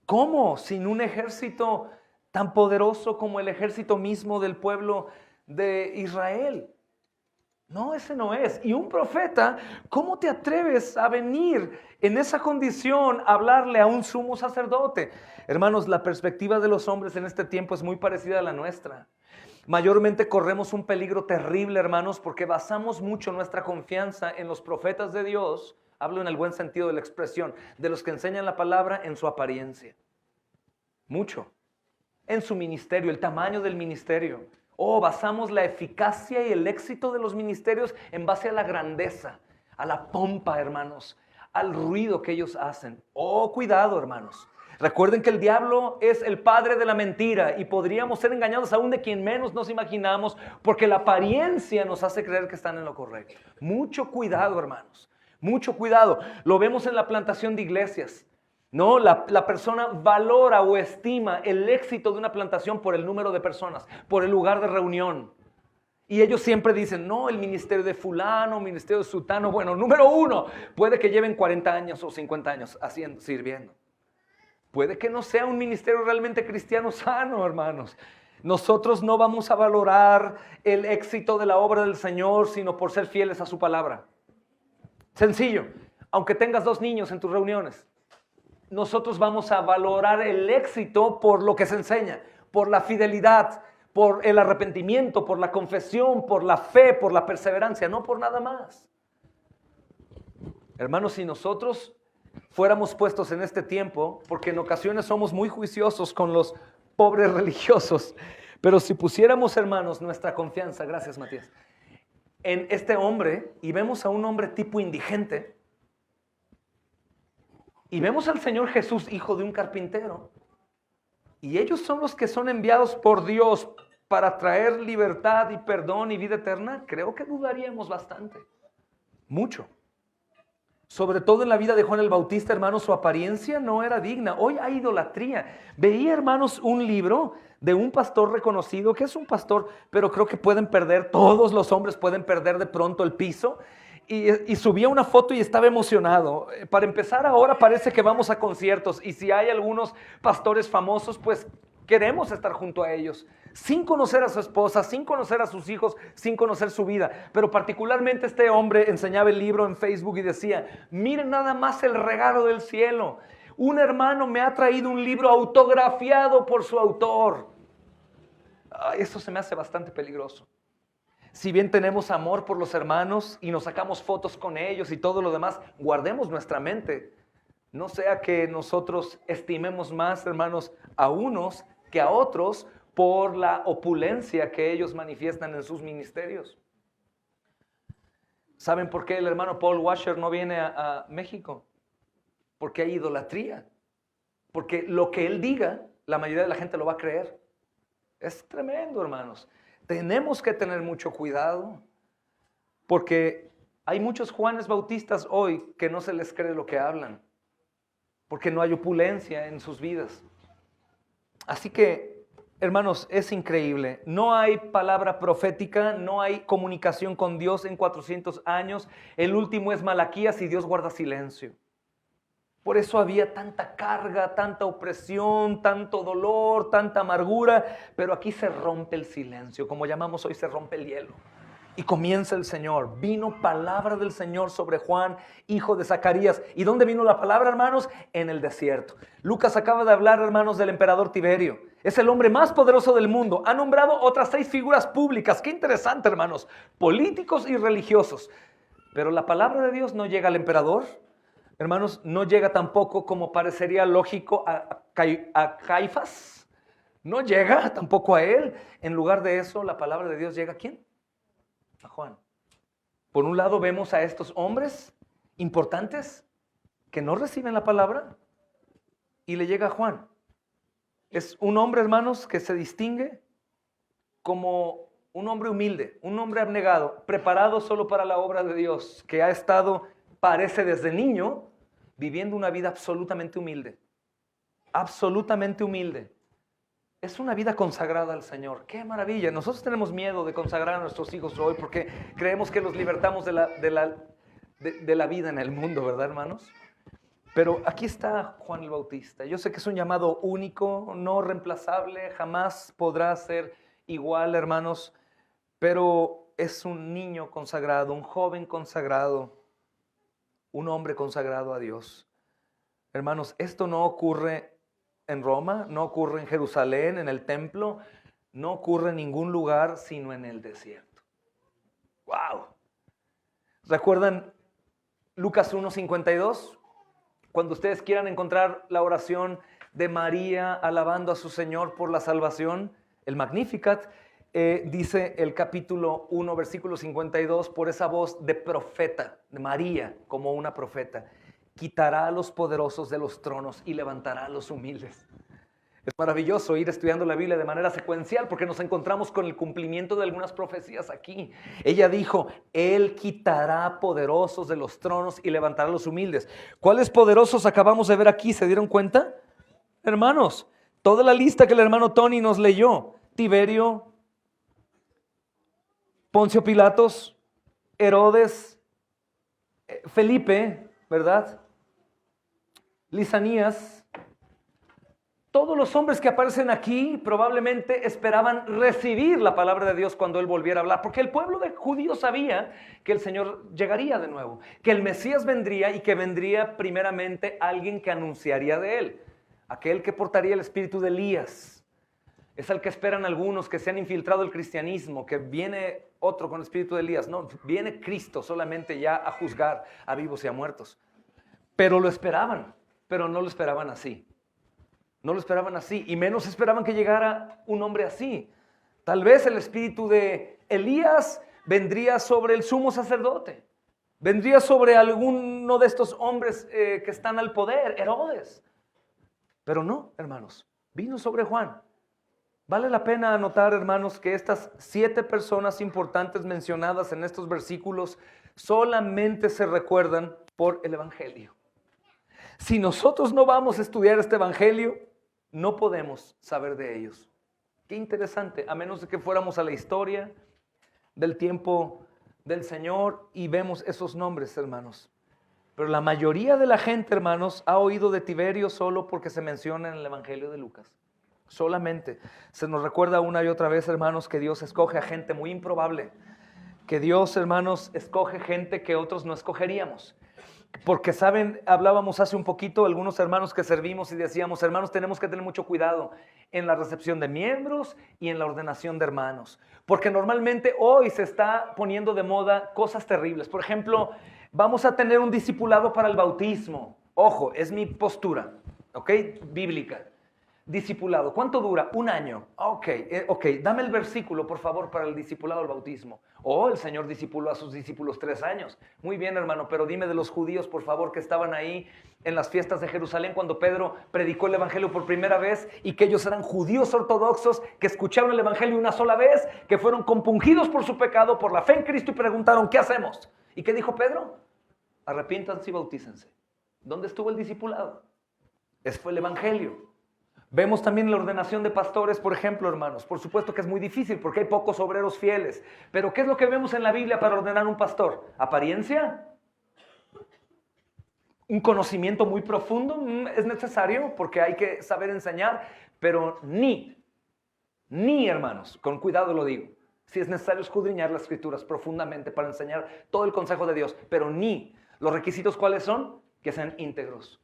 ¿Cómo? Sin un ejército tan poderoso como el ejército mismo del pueblo de Israel. No, ese no es. Y un profeta, ¿cómo te atreves a venir en esa condición a hablarle a un sumo sacerdote? Hermanos, la perspectiva de los hombres en este tiempo es muy parecida a la nuestra. Mayormente corremos un peligro terrible, hermanos, porque basamos mucho nuestra confianza en los profetas de Dios. Hablo en el buen sentido de la expresión, de los que enseñan la palabra en su apariencia. Mucho. En su ministerio, el tamaño del ministerio. Basamos la eficacia y el éxito de los ministerios en base a la grandeza, a la pompa, hermanos, al ruido que ellos hacen. Cuidado, hermanos. Recuerden que el diablo es el padre de la mentira y podríamos ser engañados aún de quien menos nos imaginamos porque la apariencia nos hace creer que están en lo correcto. Mucho cuidado, hermanos. Mucho cuidado. Lo vemos en la plantación de iglesias. No, la persona valora o estima el éxito de una plantación por el número de personas, por el lugar de reunión. Y ellos siempre dicen, no, el ministerio de fulano, el ministerio de sutano. Bueno, número uno, puede que lleven 40 años o 50 años sirviendo. Puede que no sea un ministerio realmente cristiano sano, hermanos. Nosotros no vamos a valorar el éxito de la obra del Señor, sino por ser fieles a su palabra. Sencillo, aunque tengas 2 niños en tus reuniones. Nosotros vamos a valorar el éxito por lo que se enseña, por la fidelidad, por el arrepentimiento, por la confesión, por la fe, por la perseverancia, no por nada más. Hermanos, si nosotros fuéramos puestos en este tiempo, porque en ocasiones somos muy juiciosos con los pobres religiosos, pero si pusiéramos, hermanos, nuestra confianza, gracias Matías, en este hombre y vemos a un hombre tipo indigente, y vemos al Señor Jesús, hijo de un carpintero, y ellos son los que son enviados por Dios para traer libertad y perdón y vida eterna, creo que dudaríamos bastante, mucho. Sobre todo en la vida de Juan el Bautista, hermanos, su apariencia no era digna. Hoy hay idolatría. Veía, hermanos, un libro de un pastor reconocido, que es un pastor, pero creo que pueden perder, todos los hombres pueden perder de pronto el piso. Y subía una foto y estaba emocionado. Para empezar, ahora parece que vamos a conciertos y si hay algunos pastores famosos, pues queremos estar junto a ellos, sin conocer a su esposa, sin conocer a sus hijos, sin conocer su vida. Pero particularmente este hombre enseñaba el libro en Facebook y decía, miren nada más el regalo del cielo. Un hermano me ha traído un libro autografiado por su autor. Eso se me hace bastante peligroso. Si bien tenemos amor por los hermanos y nos sacamos fotos con ellos y todo lo demás, guardemos nuestra mente. No sea que nosotros estimemos más, hermanos, a unos que a otros por la opulencia que ellos manifiestan en sus ministerios. ¿Saben por qué el hermano Paul Washer no viene a México? Porque hay idolatría. Porque lo que él diga, la mayoría de la gente lo va a creer. Es tremendo, hermanos. Tenemos que tener mucho cuidado porque hay muchos Juanes Bautistas hoy que no se les cree lo que hablan porque no hay opulencia en sus vidas. Así que, hermanos, es increíble. No hay palabra profética, no hay comunicación con Dios en 400 años. El último es Malaquías y Dios guarda silencio. Por eso había tanta carga, tanta opresión, tanto dolor, tanta amargura, pero aquí se rompe el silencio, como llamamos hoy, se rompe el hielo. Y comienza el Señor. Vino palabra del Señor sobre Juan, hijo de Zacarías. ¿Y dónde vino la palabra, hermanos? En el desierto. Lucas acaba de hablar, hermanos, del emperador Tiberio. Es el hombre más poderoso del mundo. Ha nombrado otras 6 figuras públicas. Qué interesante, hermanos. Políticos y religiosos. Pero la palabra de Dios no llega al emperador. Hermanos, no llega tampoco como parecería lógico a Caifás. No llega tampoco a él. En lugar de eso, la palabra de Dios llega ¿a quién? A Juan. Por un lado vemos a estos hombres importantes que no reciben la palabra y le llega a Juan. Es un hombre, hermanos, que se distingue como un hombre humilde, un hombre abnegado, preparado solo para la obra de Dios, que ha estado, parece desde niño, viviendo una vida absolutamente humilde. Absolutamente humilde. Es una vida consagrada al Señor. ¡Qué maravilla! Nosotros tenemos miedo de consagrar a nuestros hijos hoy porque creemos que los libertamos de la vida en el mundo, ¿verdad, hermanos? Pero aquí está Juan el Bautista. Yo sé que es un llamado único, no reemplazable, jamás podrá ser igual, hermanos, pero es un niño consagrado, un joven consagrado, un hombre consagrado a Dios. Hermanos, esto no ocurre en Roma, no ocurre en Jerusalén, en el templo, no ocurre en ningún lugar sino en el desierto. ¡Wow! ¿Recuerdan Lucas 1:52? Cuando ustedes quieran encontrar la oración de María alabando a su Señor por la salvación, el Magnificat, dice el capítulo 1, versículo 52, por esa voz de profeta, de María como una profeta, quitará a los poderosos de los tronos y levantará a los humildes. Es maravilloso ir estudiando la Biblia de manera secuencial porque nos encontramos con el cumplimiento de algunas profecías aquí. Ella dijo, Él quitará poderosos de los tronos y levantará a los humildes. ¿Cuáles poderosos acabamos de ver aquí? ¿Se dieron cuenta? Hermanos, toda la lista que el hermano Tony nos leyó. Tiberio, Poncio Pilatos, Herodes, Felipe, ¿verdad? Lisanías. Todos los hombres que aparecen aquí probablemente esperaban recibir la palabra de Dios cuando Él volviera a hablar, porque el pueblo de judíos sabía que el Señor llegaría de nuevo, que el Mesías vendría y que vendría primeramente alguien que anunciaría de Él, aquel que portaría el espíritu de Elías. Es al que esperan algunos que se han infiltrado el cristianismo, que viene otro con el espíritu de Elías. No, viene Cristo solamente ya a juzgar a vivos y a muertos. Pero lo esperaban, pero no lo esperaban así. No lo esperaban así, y menos esperaban que llegara un hombre así. Tal vez el espíritu de Elías vendría sobre el sumo sacerdote, vendría sobre alguno de estos hombres que están al poder, Herodes. Pero no, hermanos, vino sobre Juan. Vale la pena anotar, hermanos, que estas 7 personas importantes mencionadas en estos versículos solamente se recuerdan por el Evangelio. Si nosotros no vamos a estudiar este Evangelio, no podemos saber de ellos. Qué interesante, a menos de que fuéramos a la historia del tiempo del Señor y vemos esos nombres, hermanos. Pero la mayoría de la gente, hermanos, ha oído de Tiberio solo porque se menciona en el Evangelio de Lucas. Solamente. Se nos recuerda una y otra vez, hermanos, que Dios escoge a gente muy improbable. Que Dios, hermanos, escoge gente que otros no escogeríamos. Porque saben, hablábamos hace un poquito algunos hermanos que servimos y decíamos, hermanos, tenemos que tener mucho cuidado en la recepción de miembros y en la ordenación de hermanos. Porque normalmente hoy se está poniendo de moda cosas terribles. Por ejemplo, vamos a tener un discipulado para el bautismo. Ojo, es mi postura, ¿ok? Bíblica. Discipulado, ¿cuánto dura? 1 año. Ok, dame el versículo, por favor, para el discipulado del bautismo. El Señor discipuló a sus discípulos 3 años. Muy bien, hermano, pero dime de los judíos, por favor, que estaban ahí en las fiestas de Jerusalén cuando Pedro predicó el Evangelio por primera vez y que ellos eran judíos ortodoxos que escucharon el Evangelio una sola vez, que fueron compungidos por su pecado, por la fe en Cristo y preguntaron, ¿qué hacemos? ¿Y qué dijo Pedro? Arrepiéntanse y bautícense. ¿Dónde estuvo el discipulado? Ese fue el Evangelio. Vemos también la ordenación de pastores, por ejemplo, hermanos. Por supuesto que es muy difícil porque hay pocos obreros fieles. Pero ¿qué es lo que vemos en la Biblia para ordenar un pastor? ¿Apariencia? ¿Un conocimiento muy profundo? Es necesario porque hay que saber enseñar, pero ni, hermanos, con cuidado lo digo. Si es necesario escudriñar las Escrituras profundamente para enseñar todo el consejo de Dios, pero ni. ¿Los requisitos cuáles son? Que sean íntegros.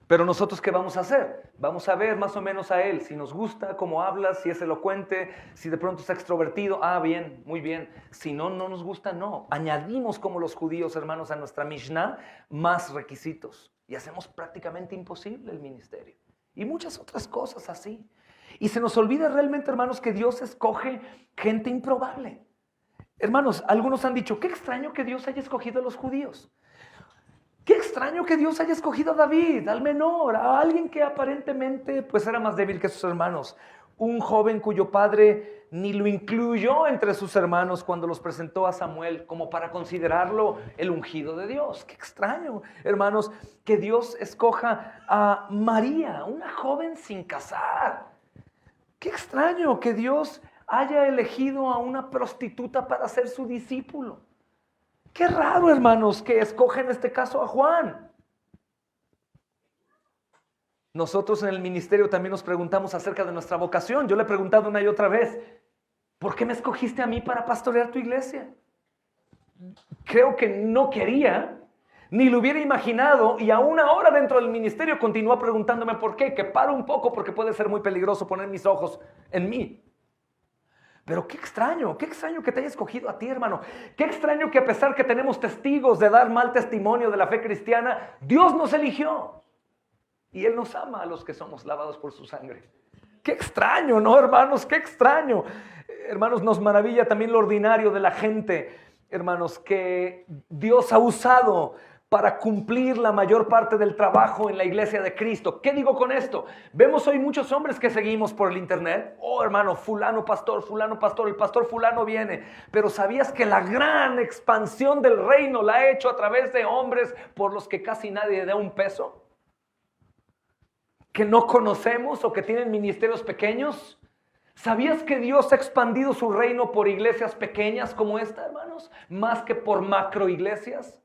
Pero nosotros, ¿qué vamos a hacer? Vamos a ver más o menos a él, si nos gusta cómo habla, si es elocuente, si de pronto es extrovertido, bien, muy bien. Si no, no nos gusta, no. Añadimos como los judíos, hermanos, a nuestra Mishnah más requisitos y hacemos prácticamente imposible el ministerio. Y muchas otras cosas así. Y se nos olvida realmente, hermanos, que Dios escoge gente improbable. Hermanos, algunos han dicho, qué extraño que Dios haya escogido a los judíos. Qué extraño que Dios haya escogido a David, al menor, a alguien que aparentemente pues era más débil que sus hermanos. Un joven cuyo padre ni lo incluyó entre sus hermanos cuando los presentó a Samuel como para considerarlo el ungido de Dios. Qué extraño, hermanos, que Dios escoja a María, una joven sin casar. Qué extraño que Dios haya elegido a una prostituta para ser su discípulo. Qué raro, hermanos, que escoge en este caso a Juan. Nosotros en el ministerio también nos preguntamos acerca de nuestra vocación. Yo le he preguntado una y otra vez, ¿por qué me escogiste a mí para pastorear tu iglesia? Creo que no quería, ni lo hubiera imaginado, y aún ahora dentro del ministerio continúa preguntándome por qué, que paro un poco porque puede ser muy peligroso poner mis ojos en mí. Pero qué extraño que te haya escogido a ti, hermano. Qué extraño que a pesar que tenemos testigos de dar mal testimonio de la fe cristiana, Dios nos eligió. Y Él nos ama a los que somos lavados por su sangre. Qué extraño, ¿no, hermanos? Qué extraño. Hermanos, nos maravilla también lo ordinario de la gente, hermanos, que Dios ha usado para cumplir la mayor parte del trabajo en la iglesia de Cristo. ¿Qué digo con esto? Vemos hoy muchos hombres que seguimos por el internet. Oh, hermano, fulano pastor, el pastor fulano viene. Pero ¿sabías que la gran expansión del reino la ha hecho a través de hombres por los que casi nadie da un peso? ¿Que no conocemos o que tienen ministerios pequeños? ¿Sabías que Dios ha expandido su reino por iglesias pequeñas como esta, hermanos? Más que por macro iglesias.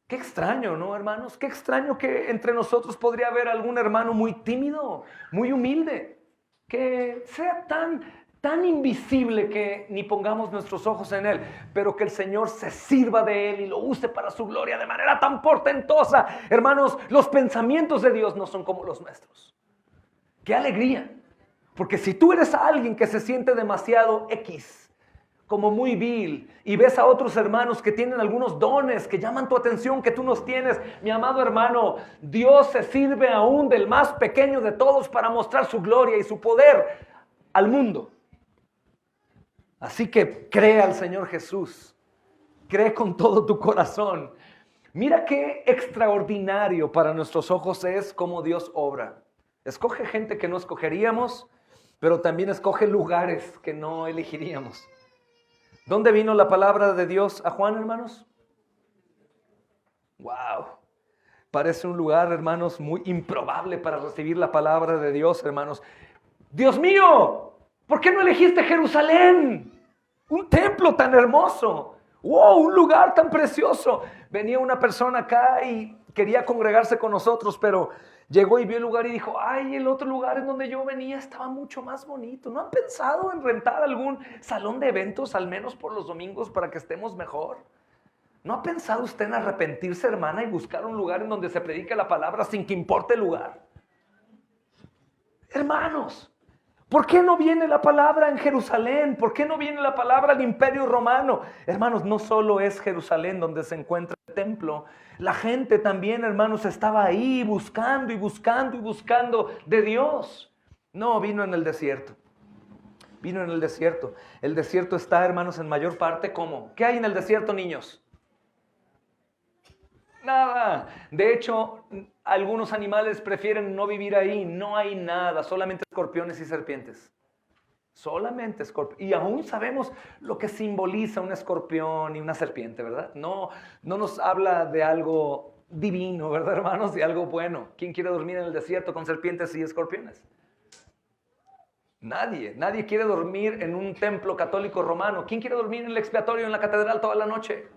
Qué extraño, ¿no, hermanos? Qué extraño que entre nosotros podría haber algún hermano muy tímido, muy humilde, que sea tan invisible que ni pongamos nuestros ojos en él, pero que el Señor se sirva de él y lo use para su gloria de manera tan portentosa. Hermanos, los pensamientos de Dios no son como los nuestros. ¡Qué alegría! Porque si tú eres alguien que se siente demasiado X, como muy vil, y ves a otros hermanos que tienen algunos dones que llaman tu atención que tú no tienes, mi amado hermano, Dios se sirve aún del más pequeño de todos para mostrar su gloria y su poder al mundo. Así que cree al Señor Jesús, cree con todo tu corazón. Mira qué extraordinario para nuestros ojos es cómo Dios obra. Escoge gente que no escogeríamos, pero también escoge lugares que no elegiríamos. ¿Dónde vino la palabra de Dios a Juan, hermanos? ¡Wow! Parece un lugar, hermanos, muy improbable para recibir la palabra de Dios, hermanos. ¡Dios mío! ¿Por qué no elegiste Jerusalén? Un templo tan hermoso. ¡Wow! Un lugar tan precioso. Venía una persona acá y quería congregarse con nosotros, pero llegó y vio el lugar y dijo, ay, el otro lugar en donde yo venía estaba mucho más bonito. ¿No han pensado en rentar algún salón de eventos, al menos por los domingos, para que estemos mejor? ¿No ha pensado usted en arrepentirse, hermana, y buscar un lugar en donde se predique la palabra sin que importe el lugar? Hermanos, ¿por qué no viene la palabra en Jerusalén? ¿Por qué no viene la palabra al Imperio Romano? Hermanos, no solo es Jerusalén donde se encuentra el templo. La gente también, hermanos, estaba ahí buscando y buscando y buscando de Dios. No, vino en el desierto. Vino en el desierto. El desierto está, hermanos, en mayor parte como, ¿qué hay en el desierto, niños? Nada. De hecho, algunos animales prefieren no vivir ahí. No hay nada, solamente escorpiones y serpientes. Solamente escorpiones. Y aún sabemos lo que simboliza un escorpión y una serpiente, ¿verdad? No nos habla de algo divino, ¿verdad, hermanos? De algo bueno. ¿Quién quiere dormir en el desierto con serpientes y escorpiones? Nadie quiere dormir en un templo católico romano. ¿Quién quiere dormir en el expiatorio en la catedral toda la noche?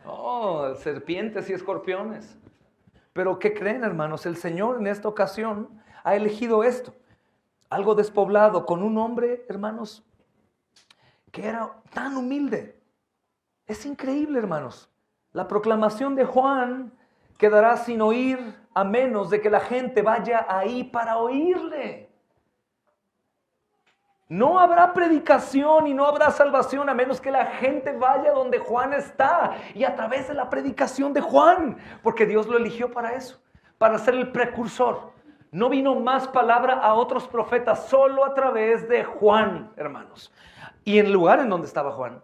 Oh, serpientes y escorpiones. Pero ¿qué creen, hermanos? El Señor en esta ocasión ha elegido esto. Algo despoblado, con un hombre, hermanos, que era tan humilde. Es increíble, hermanos. La proclamación de Juan quedará sin oír a menos de que la gente vaya ahí para oírle. No habrá predicación y no habrá salvación a menos que la gente vaya donde Juan está y a través de la predicación de Juan, porque Dios lo eligió para eso, para ser el precursor. No vino más palabra a otros profetas, solo a través de Juan, hermanos. Y en el lugar en donde estaba Juan.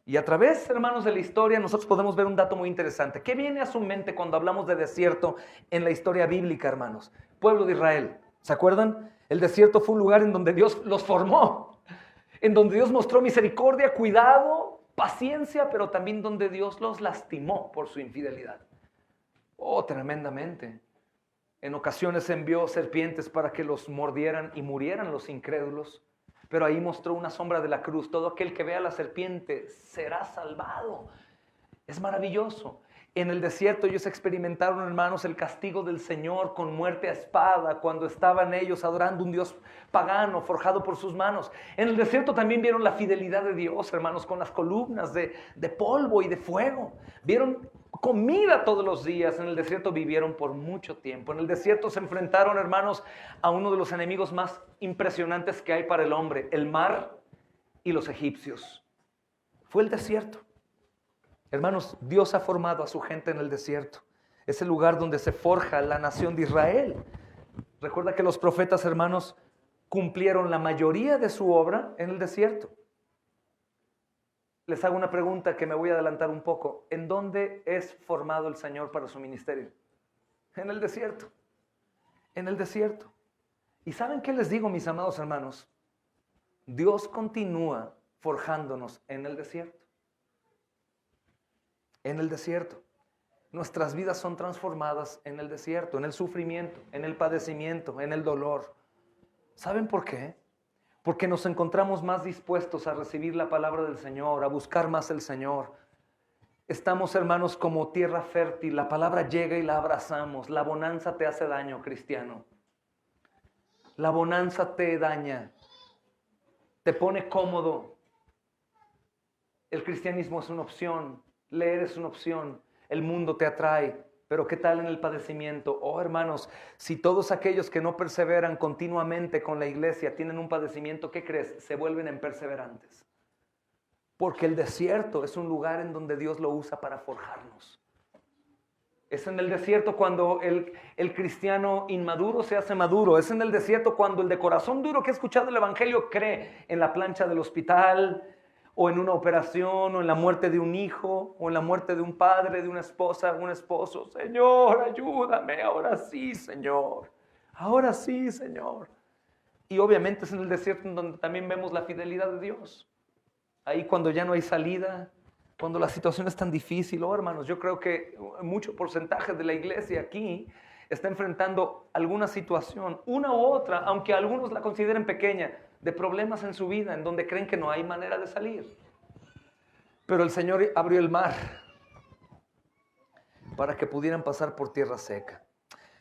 Y a través, hermanos, de la historia nosotros podemos ver un dato muy interesante. ¿Qué viene a su mente cuando hablamos de desierto en la historia bíblica, hermanos? Pueblo de Israel, ¿se acuerdan? El desierto fue un lugar en donde Dios los formó, en donde Dios mostró misericordia, cuidado, paciencia, pero también donde Dios los lastimó por su infidelidad. Oh, tremendamente. En ocasiones envió serpientes para que los mordieran y murieran los incrédulos. Pero ahí mostró una sombra de la cruz. Todo aquel que vea la serpiente será salvado. Es maravilloso. En el desierto ellos experimentaron, hermanos, el castigo del Señor con muerte a espada cuando estaban ellos adorando un Dios pagano forjado por sus manos. En el desierto también vieron la fidelidad de Dios, hermanos, con las columnas de polvo y de fuego. Vieron comida todos los días. En el desierto vivieron por mucho tiempo. En el desierto se enfrentaron, hermanos, a uno de los enemigos más impresionantes que hay para el hombre, el mar y los egipcios. Fue el desierto. Hermanos, Dios ha formado a su gente en el desierto. Es el lugar donde se forja la nación de Israel. Recuerda que los profetas, hermanos, cumplieron la mayoría de su obra en el desierto. Les hago una pregunta que me voy a adelantar un poco. ¿En dónde es formado el Señor para su ministerio? En el desierto. En el desierto. ¿Y saben qué les digo, mis amados hermanos? Dios continúa forjándonos en el desierto. En el desierto. Nuestras vidas son transformadas en el desierto, en el sufrimiento, en el padecimiento, en el dolor. ¿Saben por qué? Porque nos encontramos más dispuestos a recibir la palabra del Señor, a buscar más el Señor. Estamos, hermanos, como tierra fértil. La palabra llega y la abrazamos. La bonanza te hace daño, cristiano. La bonanza te daña. Te pone cómodo. El cristianismo es una opción. Leer es una opción, el mundo te atrae, pero ¿qué tal en el padecimiento? Oh, hermanos, si todos aquellos que no perseveran continuamente con la iglesia tienen un padecimiento, ¿qué crees? Se vuelven en perseverantes. Porque el desierto es un lugar en donde Dios lo usa para forjarnos. Es en el desierto cuando el cristiano inmaduro se hace maduro. Es en el desierto cuando el de corazón duro que ha escuchado el evangelio cree en la plancha del hospital, o en una operación, o en la muerte de un hijo, o en la muerte de un padre, de una esposa, un esposo. Señor, ayúdame, ahora sí, Señor. Ahora sí, Señor. Y obviamente es en el desierto en donde también vemos la fidelidad de Dios. Ahí cuando ya no hay salida, cuando la situación es tan difícil. Oh, hermanos, yo creo que mucho porcentaje de la iglesia aquí está enfrentando alguna situación, una u otra, aunque algunos la consideren pequeña, de problemas en su vida, en donde creen que no hay manera de salir. Pero el Señor abrió el mar para que pudieran pasar por tierra seca.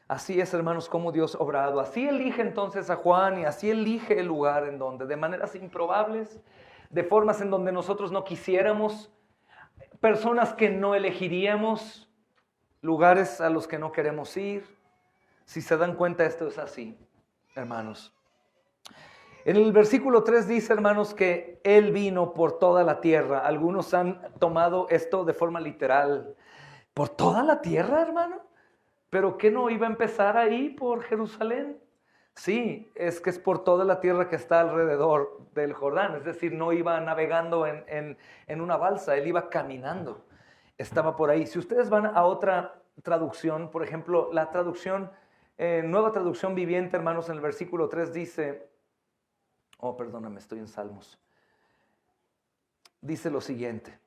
Así es, hermanos, como Dios ha obrado. Así elige entonces a Juan y así elige el lugar en donde, de maneras improbables, de formas en donde nosotros no quisiéramos, personas que no elegiríamos, lugares a los que no queremos ir. Si se dan cuenta, esto es así, hermanos. En el versículo 3 dice, hermanos, que Él vino por toda la tierra. Algunos han tomado esto de forma literal. ¿Por toda la tierra, hermano? ¿Pero qué no iba a empezar ahí por Jerusalén? Sí, es que es por toda la tierra que está alrededor del Jordán. Es decir, no iba navegando en una balsa, Él iba caminando. Estaba por ahí. Si ustedes van a otra traducción, por ejemplo, la traducción, Nueva Traducción Viviente, hermanos, en el versículo 3 dice... Oh, perdóname, estoy en Salmos. Dice lo siguiente.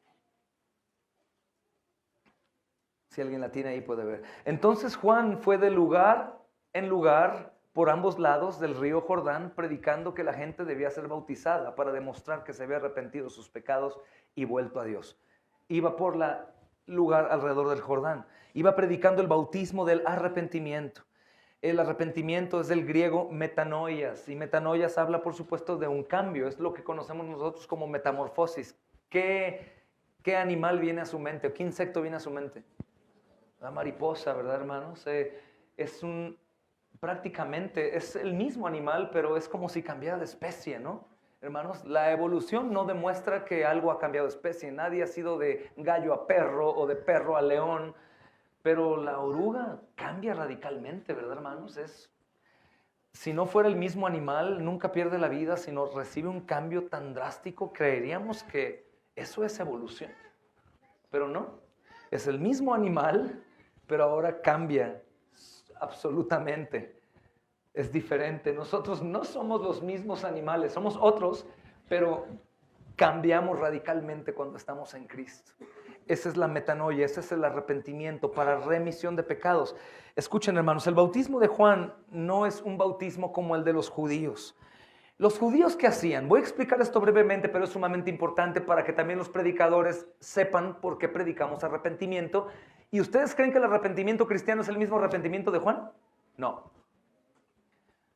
Si alguien la tiene ahí puede ver. Entonces Juan fue de lugar en lugar por ambos lados del río Jordán, predicando que la gente debía ser bautizada para demostrar que se había arrepentido de sus pecados y vuelto a Dios. Iba por el lugar alrededor del Jordán. Iba predicando el bautismo del arrepentimiento. El arrepentimiento es del griego metanoias, y metanoias habla, por supuesto, de un cambio. Es lo que conocemos nosotros como metamorfosis. ¿Qué animal viene a su mente? ¿O qué insecto viene a su mente? la mariposa, ¿verdad, hermanos? Prácticamente es el mismo animal, pero es como si cambiara de especie, ¿no? Hermanos, la evolución no demuestra que algo ha cambiado de especie. Nadie ha sido de gallo a perro o de perro a león, pero la oruga cambia radicalmente, ¿verdad, hermanos? Si no fuera el mismo animal, nunca pierde la vida, sino recibe un cambio tan drástico, creeríamos que eso es evolución. Pero no, es el mismo animal, pero ahora cambia absolutamente. Es diferente. Nosotros no somos los mismos animales, somos otros, pero cambiamos radicalmente cuando estamos en Cristo. Esa es la metanoia, ese es el arrepentimiento para remisión de pecados. Escuchen, hermanos, el bautismo de Juan no es un bautismo como el de los judíos. Los judíos, ¿qué hacían? Voy a explicar esto brevemente, pero es sumamente importante para que también los predicadores sepan por qué predicamos arrepentimiento. ¿Y ustedes creen que el arrepentimiento cristiano es el mismo arrepentimiento de Juan? No,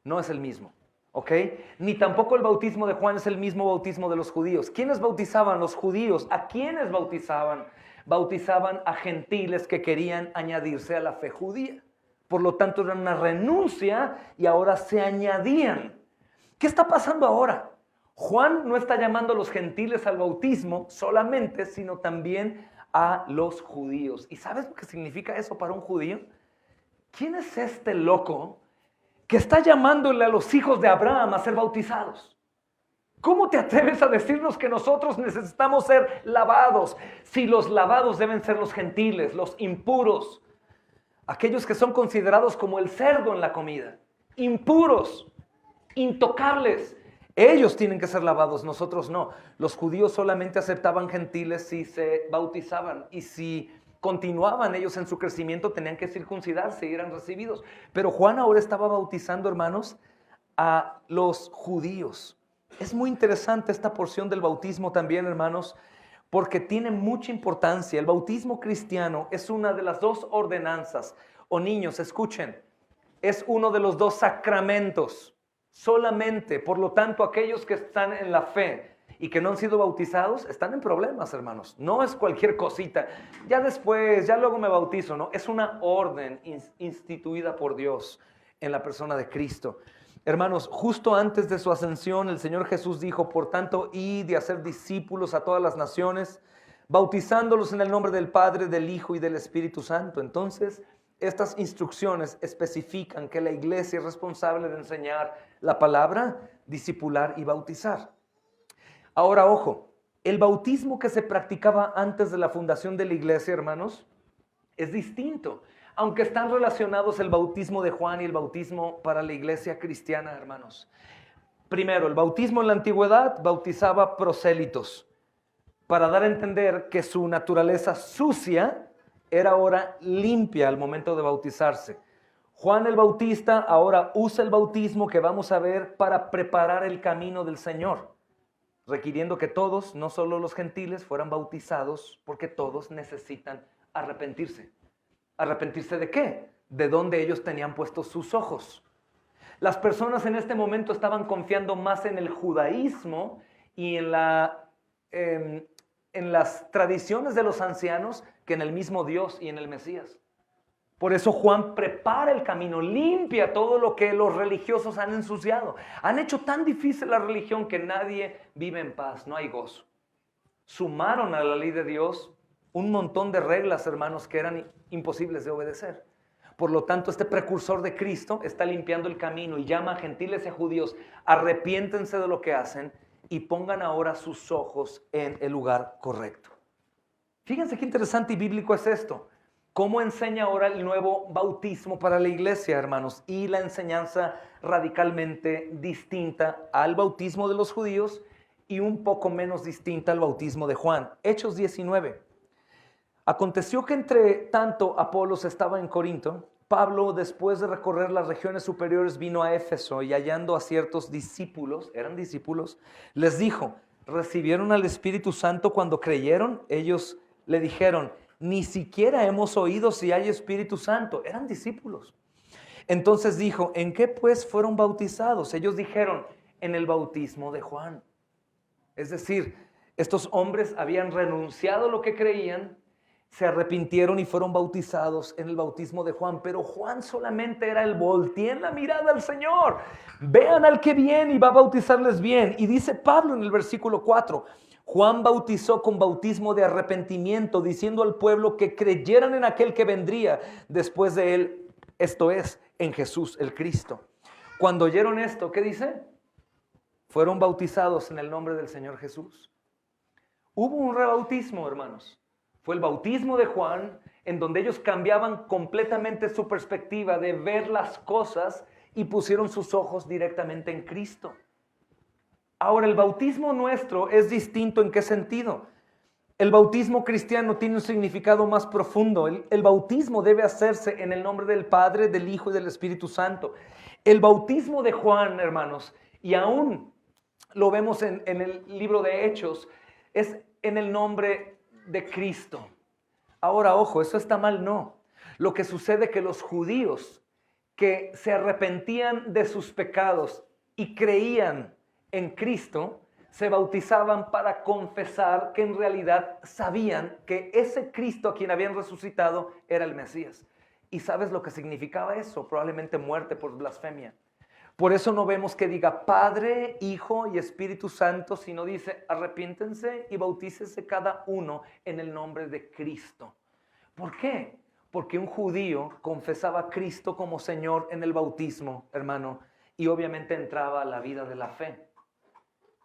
no es el mismo. ¿Ok? Ni tampoco el bautismo de Juan es el mismo bautismo de los judíos. ¿Quiénes bautizaban? Los judíos. ¿A quiénes bautizaban? Bautizaban a gentiles que querían añadirse a la fe judía. Por lo tanto, era una renuncia y ahora se añadían. ¿Qué está pasando ahora? Juan no está llamando a los gentiles al bautismo solamente, sino también a los judíos. ¿Y sabes lo que significa eso para un judío? ¿Quién es este loco que está llamándole a los hijos de Abraham a ser bautizados? ¿Cómo te atreves a decirnos que nosotros necesitamos ser lavados? Si los lavados deben ser los gentiles, los impuros, aquellos que son considerados como el cerdo en la comida, impuros, intocables. Ellos tienen que ser lavados, nosotros no. Los judíos solamente aceptaban gentiles si se bautizaban, y si continuaban ellos en su crecimiento tenían que circuncidarse y eran recibidos. Pero Juan ahora estaba bautizando, hermanos, a los judíos. Es muy interesante esta porción del bautismo también, hermanos, porque tiene mucha importancia. El bautismo cristiano es una de las dos ordenanzas, o niños, escuchen, es uno de los dos sacramentos. Solamente, por lo tanto, aquellos que están en la fe y que no han sido bautizados están en problemas, hermanos. No es cualquier cosita. Ya después, ya luego me bautizo, ¿no? Es una orden instituida por Dios en la persona de Cristo. Hermanos, justo antes de su ascensión, el Señor Jesús dijo: por tanto, id y hacer discípulos a todas las naciones, bautizándolos en el nombre del Padre, del Hijo y del Espíritu Santo. Entonces, estas instrucciones especifican que la iglesia es responsable de enseñar la palabra, discipular y bautizar. Ahora, ojo, el bautismo que se practicaba antes de la fundación de la iglesia, hermanos, es distinto. Aunque están relacionados el bautismo de Juan y el bautismo para la iglesia cristiana, hermanos. Primero, el bautismo en la antigüedad bautizaba prosélitos, para dar a entender que su naturaleza sucia era ahora limpia al momento de bautizarse. Juan el Bautista ahora usa el bautismo que vamos a ver para preparar el camino del Señor, requiriendo que todos, no solo los gentiles, fueran bautizados, porque todos necesitan arrepentirse. ¿Arrepentirse de qué? De donde ellos tenían puestos sus ojos. Las personas en este momento estaban confiando más en el judaísmo y en las tradiciones de los ancianos que en el mismo Dios y en el Mesías. Por eso Juan prepara el camino, limpia todo lo que los religiosos han ensuciado. Han hecho tan difícil la religión que nadie vive en paz, no hay gozo. Sumaron a la ley de Dios un montón de reglas, hermanos, que eran imposibles de obedecer. Por lo tanto, este precursor de Cristo está limpiando el camino y llama a gentiles y a judíos: arrepiéntense de lo que hacen y pongan ahora sus ojos en el lugar correcto. Fíjense qué interesante y bíblico es esto. ¿Cómo enseña ahora el nuevo bautismo para la iglesia, hermanos? Y la enseñanza radicalmente distinta al bautismo de los judíos y un poco menos distinta al bautismo de Juan. Hechos 19. Aconteció que entre tanto Apolos estaba en Corinto, Pablo, después de recorrer las regiones superiores, vino a Éfeso y hallando a ciertos discípulos, eran discípulos, les dijo: ¿recibieron al Espíritu Santo cuando creyeron? Ellos le dijeron: ni siquiera hemos oído si hay Espíritu Santo. Eran discípulos. Entonces dijo: ¿en qué pues fueron bautizados? Ellos dijeron: en el bautismo de Juan. Es decir, estos hombres habían renunciado a lo que creían, se arrepintieron y fueron bautizados en el bautismo de Juan, pero Juan solamente era el volteen la mirada al Señor, vean al que viene y va a bautizarles bien. Y dice Pablo en el versículo 4, Juan bautizó con bautismo de arrepentimiento, diciendo al pueblo que creyeran en aquel que vendría después de él, esto es, en Jesús el Cristo. Cuando oyeron esto, ¿qué dice? Fueron bautizados en el nombre del Señor Jesús. Hubo un rebautismo, hermanos. Fue el bautismo de Juan, en donde ellos cambiaban completamente su perspectiva de ver las cosas y pusieron sus ojos directamente en Cristo. Ahora, el bautismo nuestro es distinto. ¿En qué sentido? El bautismo cristiano tiene un significado más profundo. El bautismo debe hacerse en el nombre del Padre, del Hijo y del Espíritu Santo. El bautismo de Juan, hermanos, y aún lo vemos en el libro de Hechos, es en el nombre de Cristo. Ahora, ojo, eso está mal, no. Lo que sucede es que los judíos que se arrepentían de sus pecados y creían en Cristo, se bautizaban para confesar que en realidad sabían que ese Cristo a quien habían resucitado era el Mesías. ¿Y sabes lo que significaba eso? Probablemente muerte por blasfemia. Por eso no vemos que diga Padre, Hijo y Espíritu Santo, sino dice arrepiéntense y bautícese cada uno en el nombre de Cristo. ¿Por qué? Porque un judío confesaba a Cristo como Señor en el bautismo, hermano, y obviamente entraba a la vida de la fe.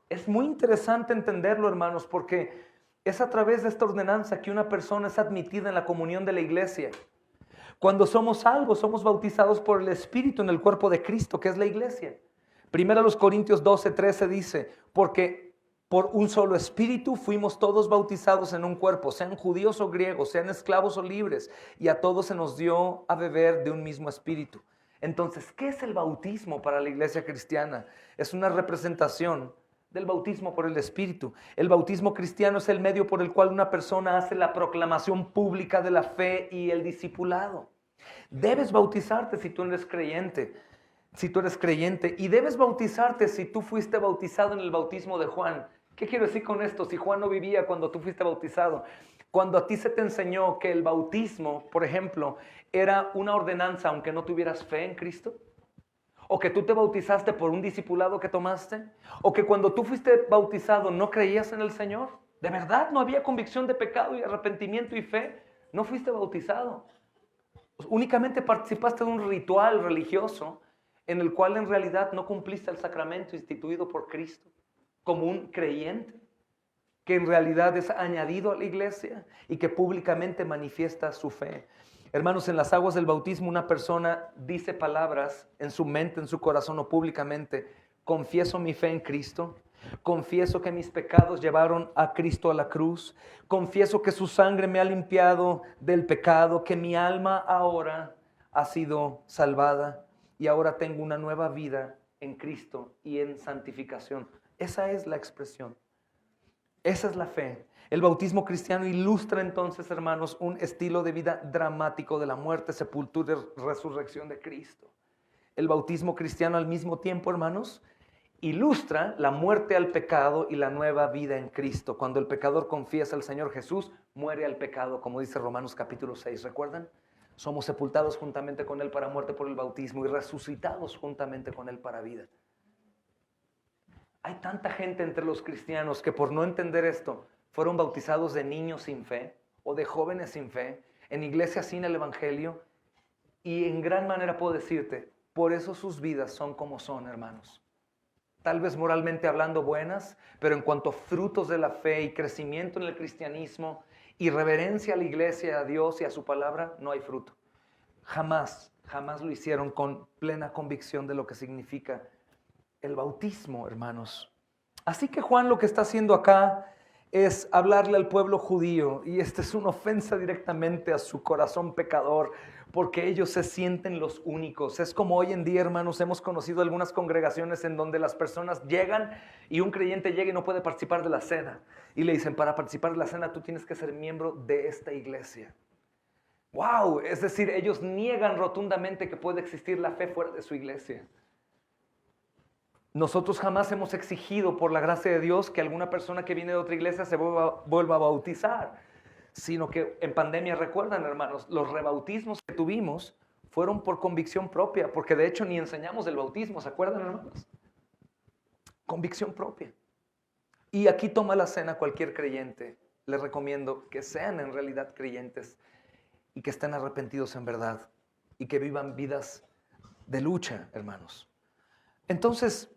Es muy interesante entenderlo, hermanos, porque es a través de esta ordenanza que una persona es admitida en la comunión de la iglesia. Cuando somos salvos, somos bautizados por el Espíritu en el cuerpo de Cristo, que es la iglesia. Primero los Corintios 12:13 dice, porque por un solo Espíritu fuimos todos bautizados en un cuerpo, sean judíos o griegos, sean esclavos o libres, y a todos se nos dio a beber de un mismo Espíritu. Entonces, ¿qué es el bautismo para la iglesia cristiana? Es una representación del bautismo por el Espíritu. El bautismo cristiano es el medio por el cual una persona hace la proclamación pública de la fe y el discipulado. Debes bautizarte si tú eres creyente, y debes bautizarte si tú fuiste bautizado en el bautismo de Juan. ¿Qué quiero decir con esto? Si Juan no vivía cuando tú fuiste bautizado, cuando a ti se te enseñó que el bautismo, por ejemplo, era una ordenanza aunque no tuvieras fe en Cristo, o que tú te bautizaste por un discipulado que tomaste, o que cuando tú fuiste bautizado no creías en el Señor, de verdad no había convicción de pecado y arrepentimiento y fe, no fuiste bautizado. Únicamente participaste de un ritual religioso en el cual en realidad no cumpliste el sacramento instituido por Cristo como un creyente, que en realidad es añadido a la iglesia y que públicamente manifiesta su fe. Hermanos, en las aguas del bautismo una persona dice palabras en su mente, en su corazón o públicamente. Confieso mi fe en Cristo. Confieso que mis pecados llevaron a Cristo a la cruz. Confieso que su sangre me ha limpiado del pecado, que mi alma ahora ha sido salvada y ahora tengo una nueva vida en Cristo y en santificación. Esa es la expresión. Esa es la fe. El bautismo cristiano ilustra entonces, hermanos, un estilo de vida dramático de la muerte, sepultura y resurrección de Cristo. El bautismo cristiano al mismo tiempo, hermanos, ilustra la muerte al pecado y la nueva vida en Cristo. Cuando el pecador confiesa al Señor Jesús, muere al pecado, como dice Romanos capítulo 6. ¿Recuerdan? Somos sepultados juntamente con Él para muerte por el bautismo y resucitados juntamente con Él para vida. Hay tanta gente entre los cristianos que por no entender esto, fueron bautizados de niños sin fe o de jóvenes sin fe, en iglesias sin el evangelio, y en gran manera puedo decirte, por eso sus vidas son como son, hermanos. Tal vez moralmente hablando buenas, pero en cuanto a frutos de la fe y crecimiento en el cristianismo y reverencia a la iglesia, a Dios y a su palabra, no hay fruto. Jamás lo hicieron con plena convicción de lo que significa el bautismo, hermanos. Así que Juan lo que está haciendo acá es hablarle al pueblo judío, y esta es una ofensa directamente a su corazón pecador, porque ellos se sienten los únicos. Es como hoy en día, hermanos, hemos conocido algunas congregaciones en donde las personas llegan y un creyente llega y no puede participar de la cena, y le dicen, para participar de la cena tú tienes que ser miembro de esta iglesia. ¡Wow! Es decir, ellos niegan rotundamente que puede existir la fe fuera de su iglesia. Nosotros jamás hemos exigido por la gracia de Dios que alguna persona que viene de otra iglesia se vuelva a bautizar. sino que en pandemia, recuerdan, hermanos, los rebautismos que tuvimos fueron por convicción propia, porque de hecho ni enseñamos el bautismo, ¿se acuerdan, hermanos? Convicción propia. Y aquí toma la cena cualquier creyente. Les recomiendo que sean en realidad creyentes y que estén arrepentidos en verdad y que vivan vidas de lucha, hermanos. Entonces,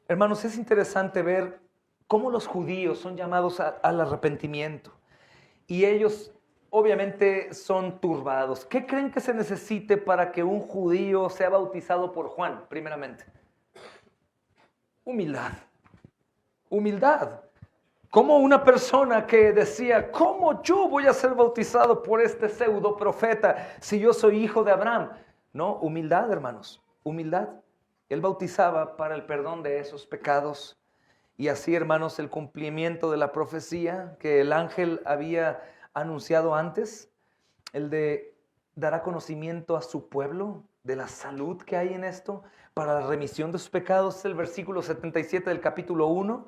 hermanos, es interesante ver cómo los judíos son llamados al arrepentimiento y ellos obviamente son turbados. ¿Qué creen que se necesite para que un judío sea bautizado por Juan, primeramente? Humildad. Humildad. Como una persona que decía, ¿cómo yo voy a ser bautizado por este pseudo profeta si yo soy hijo de Abraham? No, humildad, hermanos, humildad. Él bautizaba para el perdón de esos pecados y así, hermanos, el cumplimiento de la profecía que el ángel había anunciado antes, el de dar a conocimiento a su pueblo de la salud que hay en esto para la remisión de sus pecados. El versículo 77 del capítulo 1,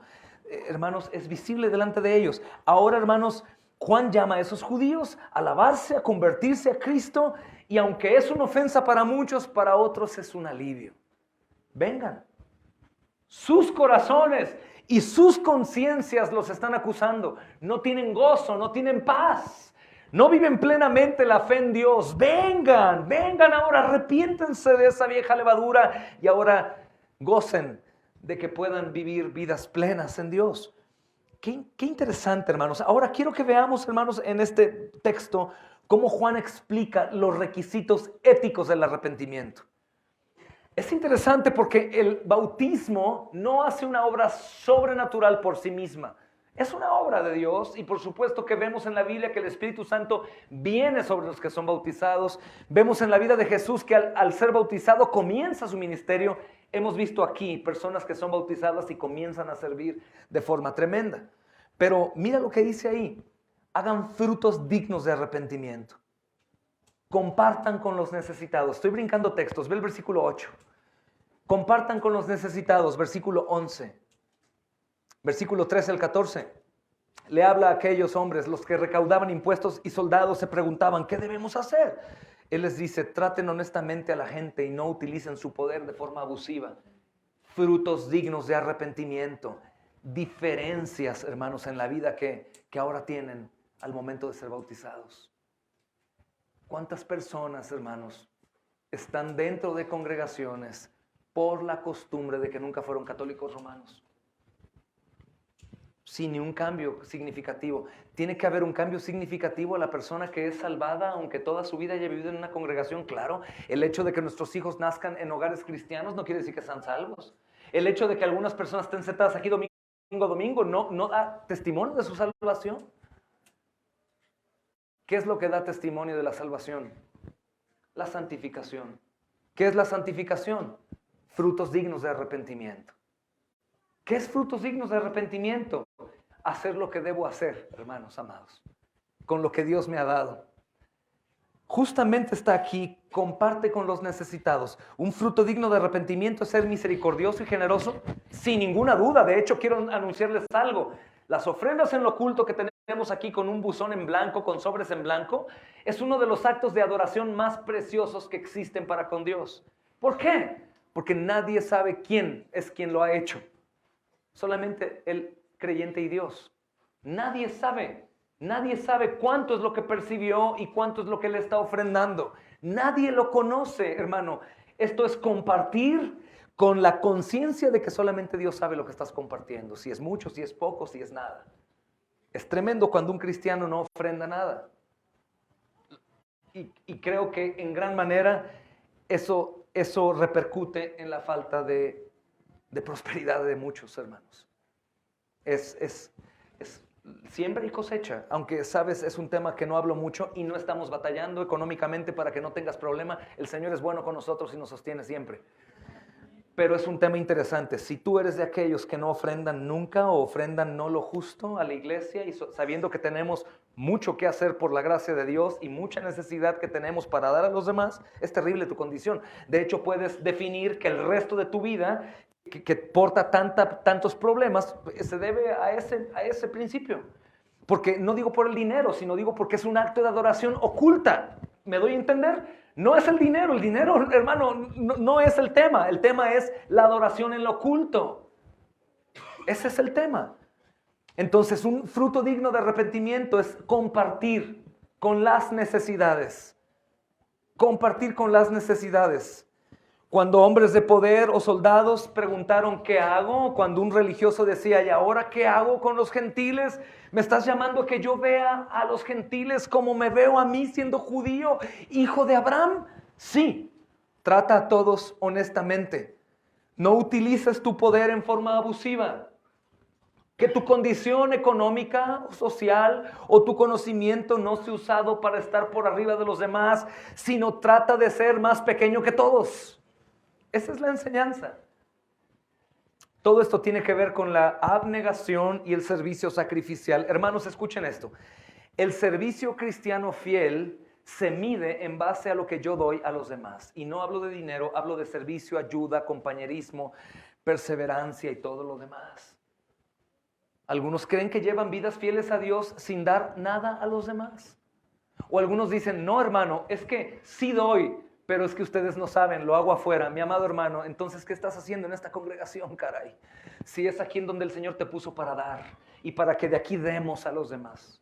hermanos, es visible delante de ellos. Ahora, hermanos, Juan llama a esos judíos a alabarse, a convertirse a Cristo, y aunque es una ofensa para muchos, para otros es un alivio. Vengan. Sus corazones y sus conciencias los están acusando. No tienen gozo, no tienen paz. No viven plenamente la fe en Dios. Vengan, vengan ahora, arrepiéntense de esa vieja levadura y ahora gocen de que puedan vivir vidas plenas en Dios. Qué interesante, hermanos. Ahora quiero que veamos, hermanos, en este texto cómo Juan explica los requisitos éticos del arrepentimiento. Es interesante porque el bautismo no hace una obra sobrenatural por sí misma. Es una obra de Dios y por supuesto que vemos en la Biblia que el Espíritu Santo viene sobre los que son bautizados. Vemos en la vida de Jesús que al ser bautizado comienza su ministerio. Hemos visto aquí personas que son bautizadas y comienzan a servir de forma tremenda. Pero mira lo que dice ahí. Hagan frutos dignos de arrepentimiento. Compartan con los necesitados. Estoy brincando textos. Ve el versículo 8. Compartan con los necesitados. Versículo 11. Versículo 13 al 14. Le habla a aquellos hombres, los que recaudaban impuestos y soldados se preguntaban, ¿qué debemos hacer? Él les dice, traten honestamente a la gente y no utilicen su poder de forma abusiva. Frutos dignos de arrepentimiento. Diferencias, hermanos, en la vida que ahora tienen al momento de ser bautizados. ¿Cuántas personas, hermanos, están dentro de congregaciones por la costumbre de que nunca fueron católicos romanos? Sin ni un cambio significativo. Tiene que haber un cambio significativo a la persona que es salvada, aunque toda su vida haya vivido en una congregación. Claro, el hecho de que nuestros hijos nazcan en hogares cristianos no quiere decir que sean salvos. El hecho de que algunas personas estén sentadas aquí domingo a domingo no da testimonio de su salvación. ¿Qué es lo que da testimonio de la salvación? La santificación. ¿Qué es la santificación? Frutos dignos de arrepentimiento. ¿Qué es frutos dignos de arrepentimiento? Hacer lo que debo hacer, hermanos amados, con lo que Dios me ha dado. Justamente está aquí, comparte con los necesitados. Un fruto digno de arrepentimiento es ser misericordioso y generoso, sin ninguna duda. De hecho, quiero anunciarles algo. Las ofrendas en lo oculto que tenemos aquí con un buzón en blanco, con sobres en blanco, es uno de los actos de adoración más preciosos que existen para con Dios. ¿Por qué? Porque nadie sabe quién es quien lo ha hecho. Solamente el creyente y Dios. Nadie sabe cuánto es lo que percibió y cuánto es lo que le está ofrendando. Nadie lo conoce, hermano. Esto es compartir con la conciencia de que solamente Dios sabe lo que estás compartiendo. Si es mucho, si es poco, si es nada. Es tremendo cuando un cristiano no ofrenda nada. Y creo que en gran manera eso repercute en la falta de prosperidad de muchos, hermanos. Es siembra y cosecha, aunque sabes, es un tema que no hablo mucho y no estamos batallando económicamente para que no tengas problema. El Señor es bueno con nosotros y nos sostiene siempre. Pero es un tema interesante. Si tú eres de aquellos que no ofrendan nunca o ofrendan no lo justo a la iglesia y sabiendo que tenemos mucho que hacer por la gracia de Dios y mucha necesidad que tenemos para dar a los demás, es terrible tu condición. De hecho, puedes definir que el resto de tu vida que porta tantos problemas se debe a ese principio. Porque no digo por el dinero, sino digo porque es un acto de adoración oculta. ¿Me doy a entender? No es el dinero, hermano, no es el tema es la adoración en lo oculto. Ese es el tema. Entonces, un fruto digno de arrepentimiento es compartir con las necesidades. Compartir con las necesidades. Cuando hombres de poder o soldados preguntaron, ¿qué hago? Cuando un religioso decía, ¿y ahora qué hago con los gentiles? ¿Me estás llamando a que yo vea a los gentiles como me veo a mí siendo judío, hijo de Abraham? Sí, trata a todos honestamente. No utilices tu poder en forma abusiva. Que tu condición económica, social o tu conocimiento no sea usado para estar por arriba de los demás, sino trata de ser más pequeño que todos. Esa es la enseñanza. Todo esto tiene que ver con la abnegación y el servicio sacrificial. Hermanos, escuchen esto. El servicio cristiano fiel se mide en base a lo que yo doy a los demás. Y no hablo de dinero, hablo de servicio, ayuda, compañerismo, perseverancia y todo lo demás. Algunos creen que llevan vidas fieles a Dios sin dar nada a los demás. O algunos dicen, no hermano, es que sí doy, pero es que ustedes no saben, lo hago afuera. Mi amado hermano, entonces, ¿qué estás haciendo en esta congregación, caray? Si es aquí en donde el Señor te puso para dar y para que de aquí demos a los demás.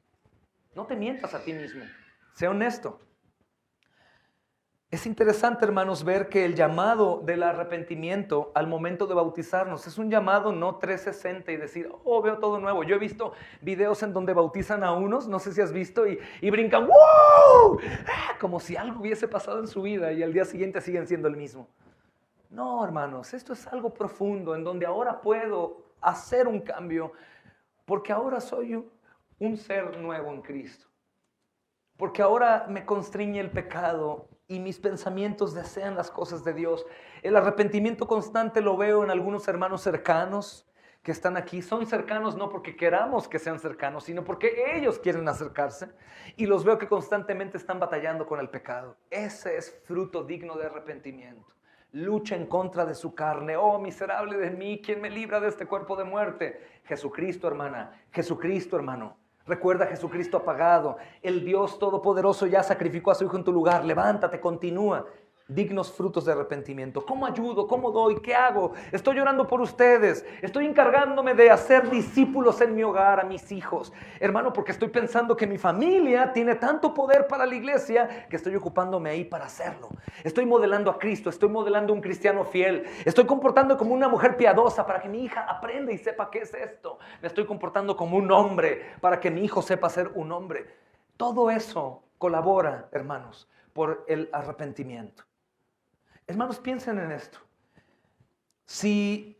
No te mientas a ti mismo, sé honesto. Es interesante, hermanos, ver que el llamado del arrepentimiento al momento de bautizarnos es un llamado no 360 y decir, oh, veo todo nuevo. Yo he visto videos en donde bautizan a unos, no sé si has visto, y brincan, ¡wow! Como si algo hubiese pasado en su vida y al día siguiente siguen siendo el mismo. No, hermanos, esto es algo profundo en donde ahora puedo hacer un cambio porque ahora soy un ser nuevo en Cristo. Porque ahora me constriñe el pecado y mis pensamientos desean las cosas de Dios. El arrepentimiento constante lo veo en algunos hermanos cercanos que están aquí. Son cercanos no porque queramos que sean cercanos, sino porque ellos quieren acercarse. Y los veo que constantemente están batallando con el pecado. Ese es fruto digno de arrepentimiento. Lucha en contra de su carne. Oh, miserable de mí, ¿quién me libra de este cuerpo de muerte? Jesucristo, hermana. Jesucristo, hermano. Recuerda a Jesucristo apagado. El Dios Todopoderoso ya sacrificó a su Hijo en tu lugar. Levántate, continúa. Dignos frutos de arrepentimiento. ¿Cómo ayudo? ¿Cómo doy? ¿Qué hago? Estoy orando por ustedes. Estoy encargándome de hacer discípulos en mi hogar, a mis hijos. Hermano, porque estoy pensando que mi familia tiene tanto poder para la iglesia que estoy ocupándome ahí para hacerlo. Estoy modelando a Cristo. Estoy modelando un cristiano fiel. Estoy comportando como una mujer piadosa para que mi hija aprenda y sepa qué es esto. Me estoy comportando como un hombre para que mi hijo sepa ser un hombre. Todo eso colabora, hermanos, por el arrepentimiento. Hermanos, piensen en esto. Si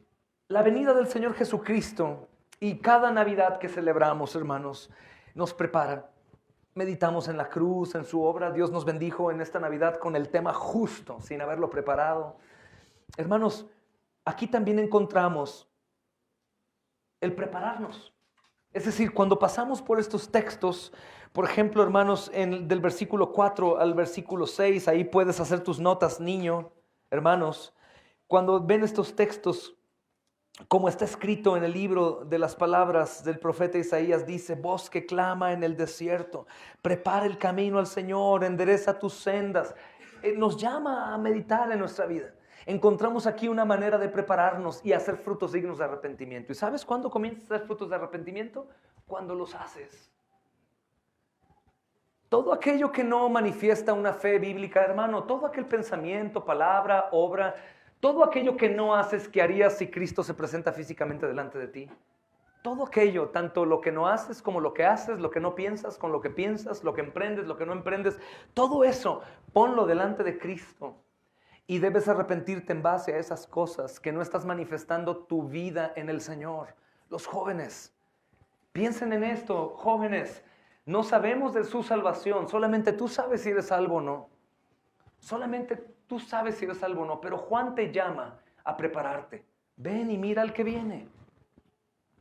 la venida del Señor Jesucristo y cada Navidad que celebramos, hermanos, nos prepara, meditamos en la cruz, en su obra, Dios nos bendijo en esta Navidad con el tema justo, sin haberlo preparado. Hermanos, aquí también encontramos el prepararnos. Es decir, cuando pasamos por estos textos, por ejemplo, hermanos, del versículo 4 al versículo 6, ahí puedes hacer tus notas, niño. Hermanos, cuando ven estos textos, como está escrito en el libro de las palabras del profeta Isaías, dice, voz que clama en el desierto, prepara el camino al Señor, endereza tus sendas. Nos llama a meditar en nuestra vida. Encontramos aquí una manera de prepararnos y hacer frutos dignos de arrepentimiento. ¿Y sabes cuándo comienzas a hacer frutos de arrepentimiento? Cuando los haces. Todo aquello que no manifiesta una fe bíblica, hermano, todo aquel pensamiento, palabra, obra, todo aquello que no haces que harías si Cristo se presenta físicamente delante de ti. Todo aquello, tanto lo que no haces como lo que haces, lo que no piensas con lo que piensas, lo que emprendes, lo que no emprendes, todo eso, ponlo delante de Cristo. Y debes arrepentirte en base a esas cosas que no estás manifestando tu vida en el Señor. Los jóvenes, piensen en esto, jóvenes. No sabemos de su salvación, solamente tú sabes si eres salvo o no. Solamente tú sabes si eres salvo o no, pero Juan te llama a prepararte. Ven y mira al que viene.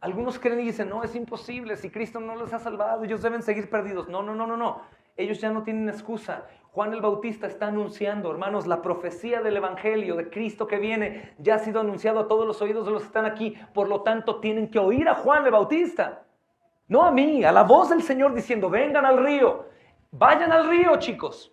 Algunos creen y dicen, no, es imposible, si Cristo no los ha salvado, ellos deben seguir perdidos. No. Ellos ya no tienen excusa. Juan el Bautista está anunciando, hermanos, la profecía del Evangelio de Cristo que viene ya ha sido anunciado a todos los oídos de los que están aquí. Por lo tanto, tienen que oír a Juan el Bautista. No a mí, a la voz del Señor diciendo, vengan al río. Vayan al río, chicos.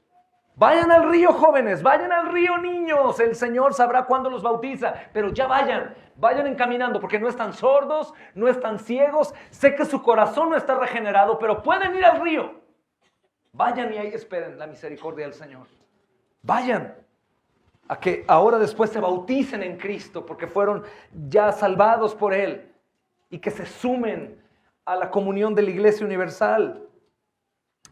Vayan al río, jóvenes. Vayan al río, niños. El Señor sabrá cuándo los bautiza. Pero ya vayan. Vayan encaminando porque no están sordos, no están ciegos. Sé que su corazón no está regenerado, pero pueden ir al río. Vayan y ahí esperen la misericordia del Señor. Vayan a que ahora después se bauticen en Cristo porque fueron ya salvados por Él y que se sumen a la comunión de la Iglesia Universal.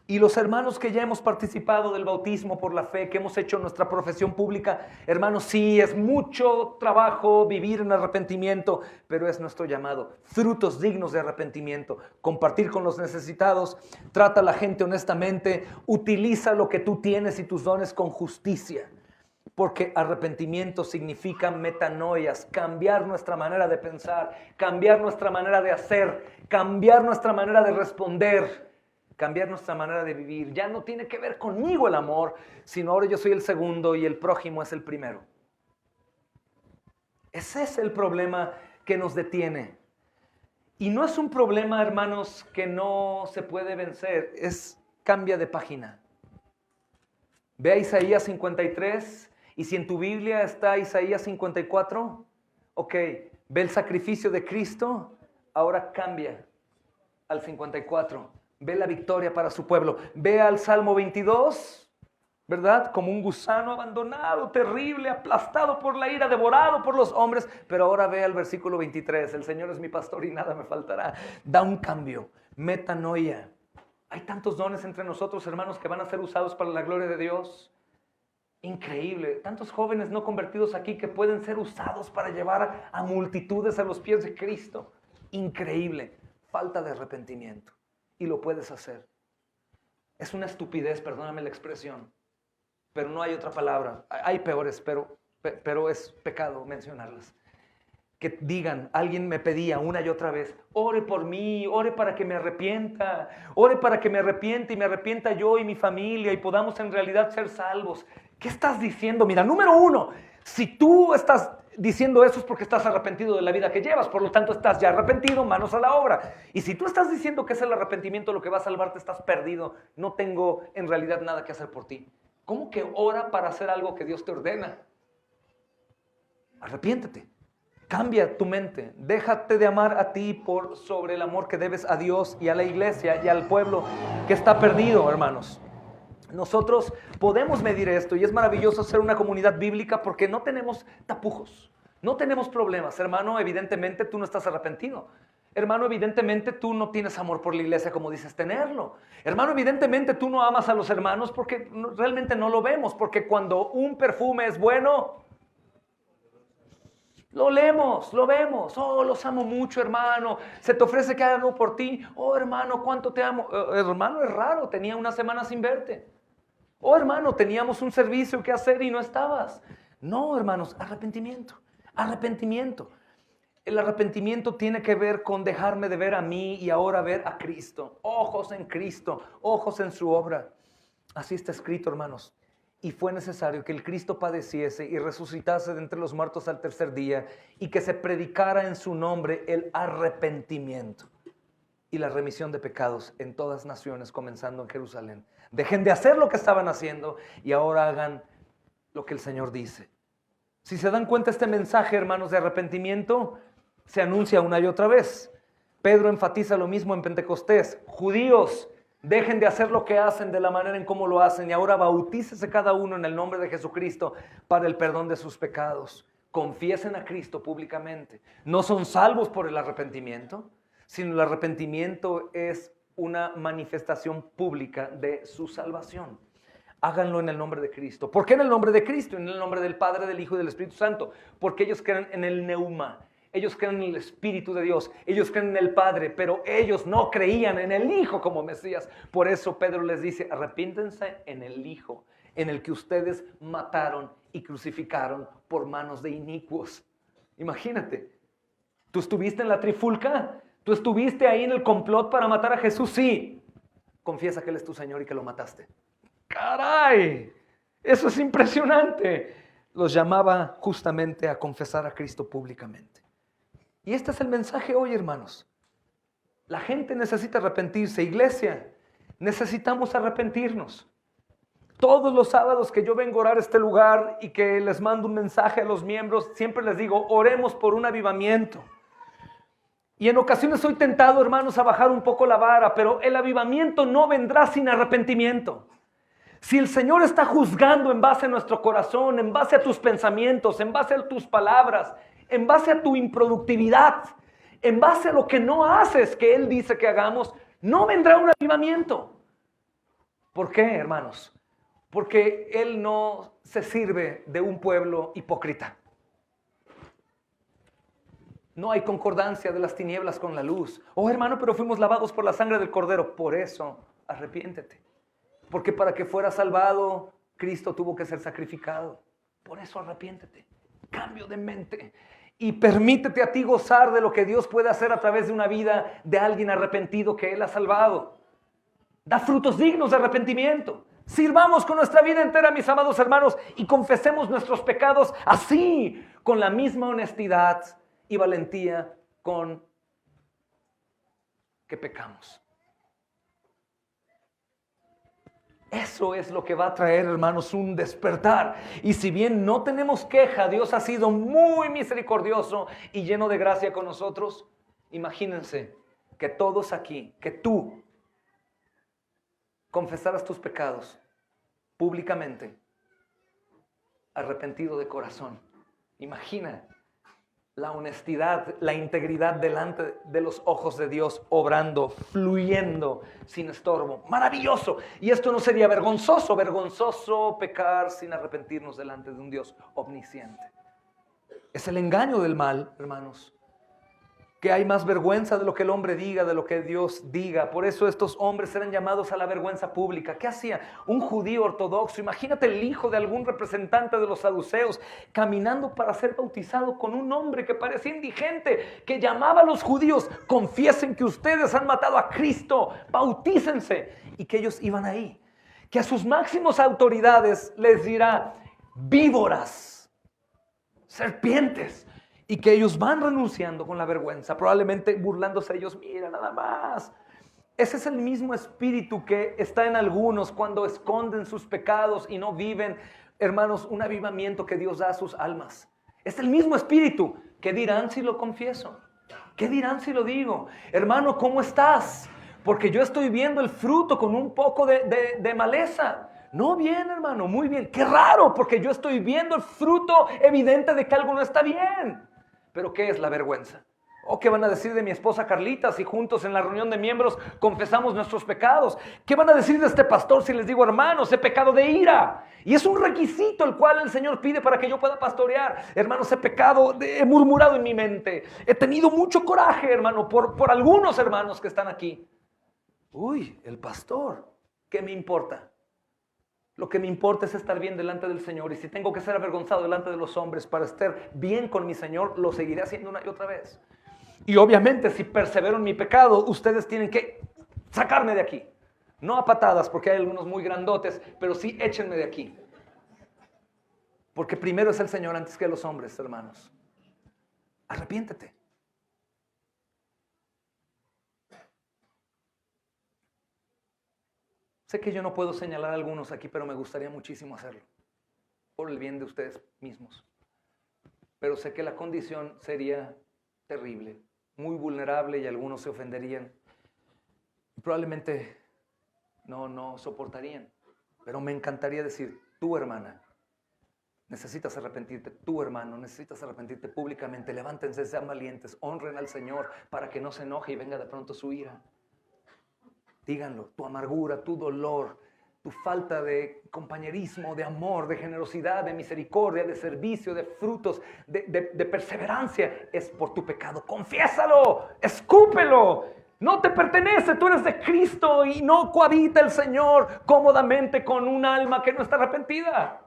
Y los hermanos que ya hemos participado del bautismo por la fe, que hemos hecho nuestra profesión pública, hermanos, sí, es mucho trabajo vivir en arrepentimiento, pero es nuestro llamado. Frutos dignos de arrepentimiento, compartir con los necesitados, trata a la gente honestamente, utiliza lo que tú tienes y tus dones con justicia. Porque arrepentimiento significa metanoias, cambiar nuestra manera de pensar, cambiar nuestra manera de hacer, cambiar nuestra manera de responder, cambiar nuestra manera de vivir. Ya no tiene que ver conmigo el amor, sino ahora yo soy el segundo y el prójimo es el primero. Ese es el problema que nos detiene. Y no es un problema, hermanos, que no se puede vencer, es cambia de página. Ve a Isaías 53. Y si en tu Biblia está Isaías 54, ok, ve el sacrificio de Cristo, ahora cambia al 54, ve la victoria para su pueblo, ve al Salmo 22, ¿verdad? Como un gusano abandonado, terrible, aplastado por la ira, devorado por los hombres, pero ahora ve al versículo 23, el Señor es mi pastor y nada me faltará. Da un cambio, metanoia. Hay tantos dones entre nosotros, hermanos, que van a ser usados para la gloria de Dios. Increíble, tantos jóvenes no convertidos aquí que pueden ser usados para llevar a multitudes a los pies de Cristo. Increíble, falta de arrepentimiento y lo puedes hacer. Es una estupidez, perdóname la expresión, pero no hay otra palabra. Hay peores, pero es pecado mencionarlas. Que digan, alguien me pedía una y otra vez, ore por mí, ore para que me arrepienta, ore para que me arrepiente y me arrepienta yo y mi familia y podamos en realidad ser salvos. ¿Qué estás diciendo? Mira, número uno, si tú estás diciendo eso es porque estás arrepentido de la vida que llevas, por lo tanto estás ya arrepentido, manos a la obra. Y si tú estás diciendo que es el arrepentimiento lo que va a salvarte, estás perdido, no tengo en realidad nada que hacer por ti. ¿Cómo que ora para hacer algo que Dios te ordena? Arrepiéntete. Cambia tu mente, déjate de amar a ti por sobre el amor que debes a Dios y a la iglesia y al pueblo que está perdido, hermanos. Nosotros podemos medir esto y es maravilloso ser una comunidad bíblica porque no tenemos tapujos, no tenemos problemas. Hermano, evidentemente tú no estás arrepentido. Hermano, evidentemente tú no tienes amor por la iglesia como dices tenerlo. Hermano, evidentemente tú no amas a los hermanos porque realmente no lo vemos, porque cuando un perfume es bueno, lo leemos, lo vemos. Oh, los amo mucho, hermano. Se te ofrece que haga algo por ti. Oh, hermano, cuánto te amo. Hermano, es raro, tenía una semana sin verte. Oh, hermano, teníamos un servicio que hacer y no estabas. No, hermanos, arrepentimiento, arrepentimiento. El arrepentimiento tiene que ver con dejarme de ver a mí y ahora ver a Cristo. Ojos en Cristo, ojos en su obra. Así está escrito, hermanos. Y fue necesario que el Cristo padeciese y resucitase de entre los muertos al tercer día y que se predicara en su nombre el arrepentimiento y la remisión de pecados en todas naciones, comenzando en Jerusalén. Dejen de hacer lo que estaban haciendo y ahora hagan lo que el Señor dice. Si se dan cuenta, este mensaje, hermanos, de arrepentimiento se anuncia una y otra vez. Pedro enfatiza lo mismo en Pentecostés. Judíos, dejen de hacer lo que hacen de la manera en cómo lo hacen y ahora bautícese cada uno en el nombre de Jesucristo para el perdón de sus pecados. Confiesen a Cristo públicamente. No son salvos por el arrepentimiento, sino el arrepentimiento es una manifestación pública de su salvación. Háganlo en el nombre de Cristo. ¿Por qué en el nombre de Cristo? En el nombre del Padre, del Hijo y del Espíritu Santo. Porque ellos creen en el neuma. Ellos creen en el Espíritu de Dios. Ellos creen en el Padre, pero ellos no creían en el Hijo como Mesías. Por eso Pedro les dice, arrepiéntense en el Hijo, en el que ustedes mataron y crucificaron por manos de inicuos. Imagínate, ¿tú estuviste en la trifulca? ¿Tú estuviste ahí en el complot para matar a Jesús? Sí. Confiesa que Él es tu Señor y que lo mataste. ¡Caray! Eso es impresionante. Los llamaba justamente a confesar a Cristo públicamente. Y este es el mensaje hoy, hermanos. La gente necesita arrepentirse. Iglesia, necesitamos arrepentirnos. Todos los sábados que yo vengo a orar a este lugar y que les mando un mensaje a los miembros, siempre les digo, oremos por un avivamiento. Y en ocasiones soy tentado, hermanos, a bajar un poco la vara, pero el avivamiento no vendrá sin arrepentimiento. Si el Señor está juzgando en base a nuestro corazón, en base a tus pensamientos, en base a tus palabras, en base a tu improductividad, en base a lo que no haces que Él dice que hagamos, no vendrá un avivamiento. ¿Por qué, hermanos? Porque Él no se sirve de un pueblo hipócrita. No hay concordancia de las tinieblas con la luz. Oh, hermano, pero fuimos lavados por la sangre del Cordero. Por eso, arrepiéntete. Porque para que fuera salvado, Cristo tuvo que ser sacrificado. Por eso, arrepiéntete. Cambio de mente. Y permítete a ti gozar de lo que Dios puede hacer a través de una vida de alguien arrepentido que Él ha salvado. Da frutos dignos de arrepentimiento. Sirvamos con nuestra vida entera, mis amados hermanos, y confesemos nuestros pecados así, con la misma honestidad y valentía con que pecamos. Eso es lo que va a traer, hermanos, un despertar. Y si bien no tenemos queja, Dios ha sido muy misericordioso y lleno de gracia con nosotros. Imagínense que todos aquí, que tú confesaras tus pecados públicamente, arrepentido de corazón. Imagina la honestidad, la integridad delante de los ojos de Dios, obrando, fluyendo sin estorbo. Maravilloso. Y esto no sería vergonzoso. Vergonzoso pecar sin arrepentirnos delante de un Dios omnisciente. Es el engaño del mal, hermanos. Que hay más vergüenza de lo que el hombre diga, de lo que Dios diga. Por eso estos hombres eran llamados a la vergüenza pública. ¿Qué hacía un judío ortodoxo? Imagínate el hijo de algún representante de los saduceos caminando para ser bautizado con un hombre que parecía indigente, que llamaba a los judíos: confiesen que ustedes han matado a Cristo, bautícense. Y que ellos iban ahí. Que a sus máximos autoridades les dirá: víboras, serpientes. Y que ellos van renunciando con la vergüenza, probablemente burlándose de ellos. Mira, nada más. Ese es el mismo espíritu que está en algunos cuando esconden sus pecados y no viven, hermanos, un avivamiento que Dios da a sus almas. Es el mismo espíritu. ¿Qué dirán si lo confieso? ¿Qué dirán si lo digo? Hermano, ¿cómo estás? Porque yo estoy viendo el fruto con un poco de maleza. No, bien, hermano, muy bien. Qué raro, porque yo estoy viendo el fruto evidente de que algo no está bien. ¿Pero qué es la vergüenza? ¿O qué van a decir de mi esposa Carlita si juntos en la reunión de miembros confesamos nuestros pecados? ¿Qué van a decir de este pastor si les digo: hermanos, he pecado de ira? Y es un requisito el cual el Señor pide para que yo pueda pastorear. Hermanos, he pecado, he murmurado en mi mente. He tenido mucho coraje, hermano, por algunos hermanos que están aquí. Uy, el pastor, ¿qué me importa? Lo que me importa es estar bien delante del Señor. Y si tengo que ser avergonzado delante de los hombres para estar bien con mi Señor, lo seguiré haciendo una y otra vez. Y obviamente, si persevero en mi pecado, ustedes tienen que sacarme de aquí. No a patadas, porque hay algunos muy grandotes, pero sí échenme de aquí. Porque primero es el Señor antes que los hombres, hermanos. Arrepiéntete. Sé que yo no puedo señalar a algunos aquí, pero me gustaría muchísimo hacerlo, por el bien de ustedes mismos. Pero sé que la condición sería terrible, muy vulnerable, y algunos se ofenderían. Probablemente no soportarían. Pero me encantaría decir: tú, hermana, necesitas arrepentirte. Tú, hermano, necesitas arrepentirte públicamente. Levántense, sean valientes, honren al Señor para que no se enoje y venga de pronto su ira. Díganlo: tu amargura, tu dolor, tu falta de compañerismo, de amor, de generosidad, de misericordia, de servicio, de frutos, de perseverancia, es por tu pecado. Confiésalo, escúpelo. No te pertenece, tú eres de Cristo y no cohabita el Señor cómodamente con un alma que no está arrepentida.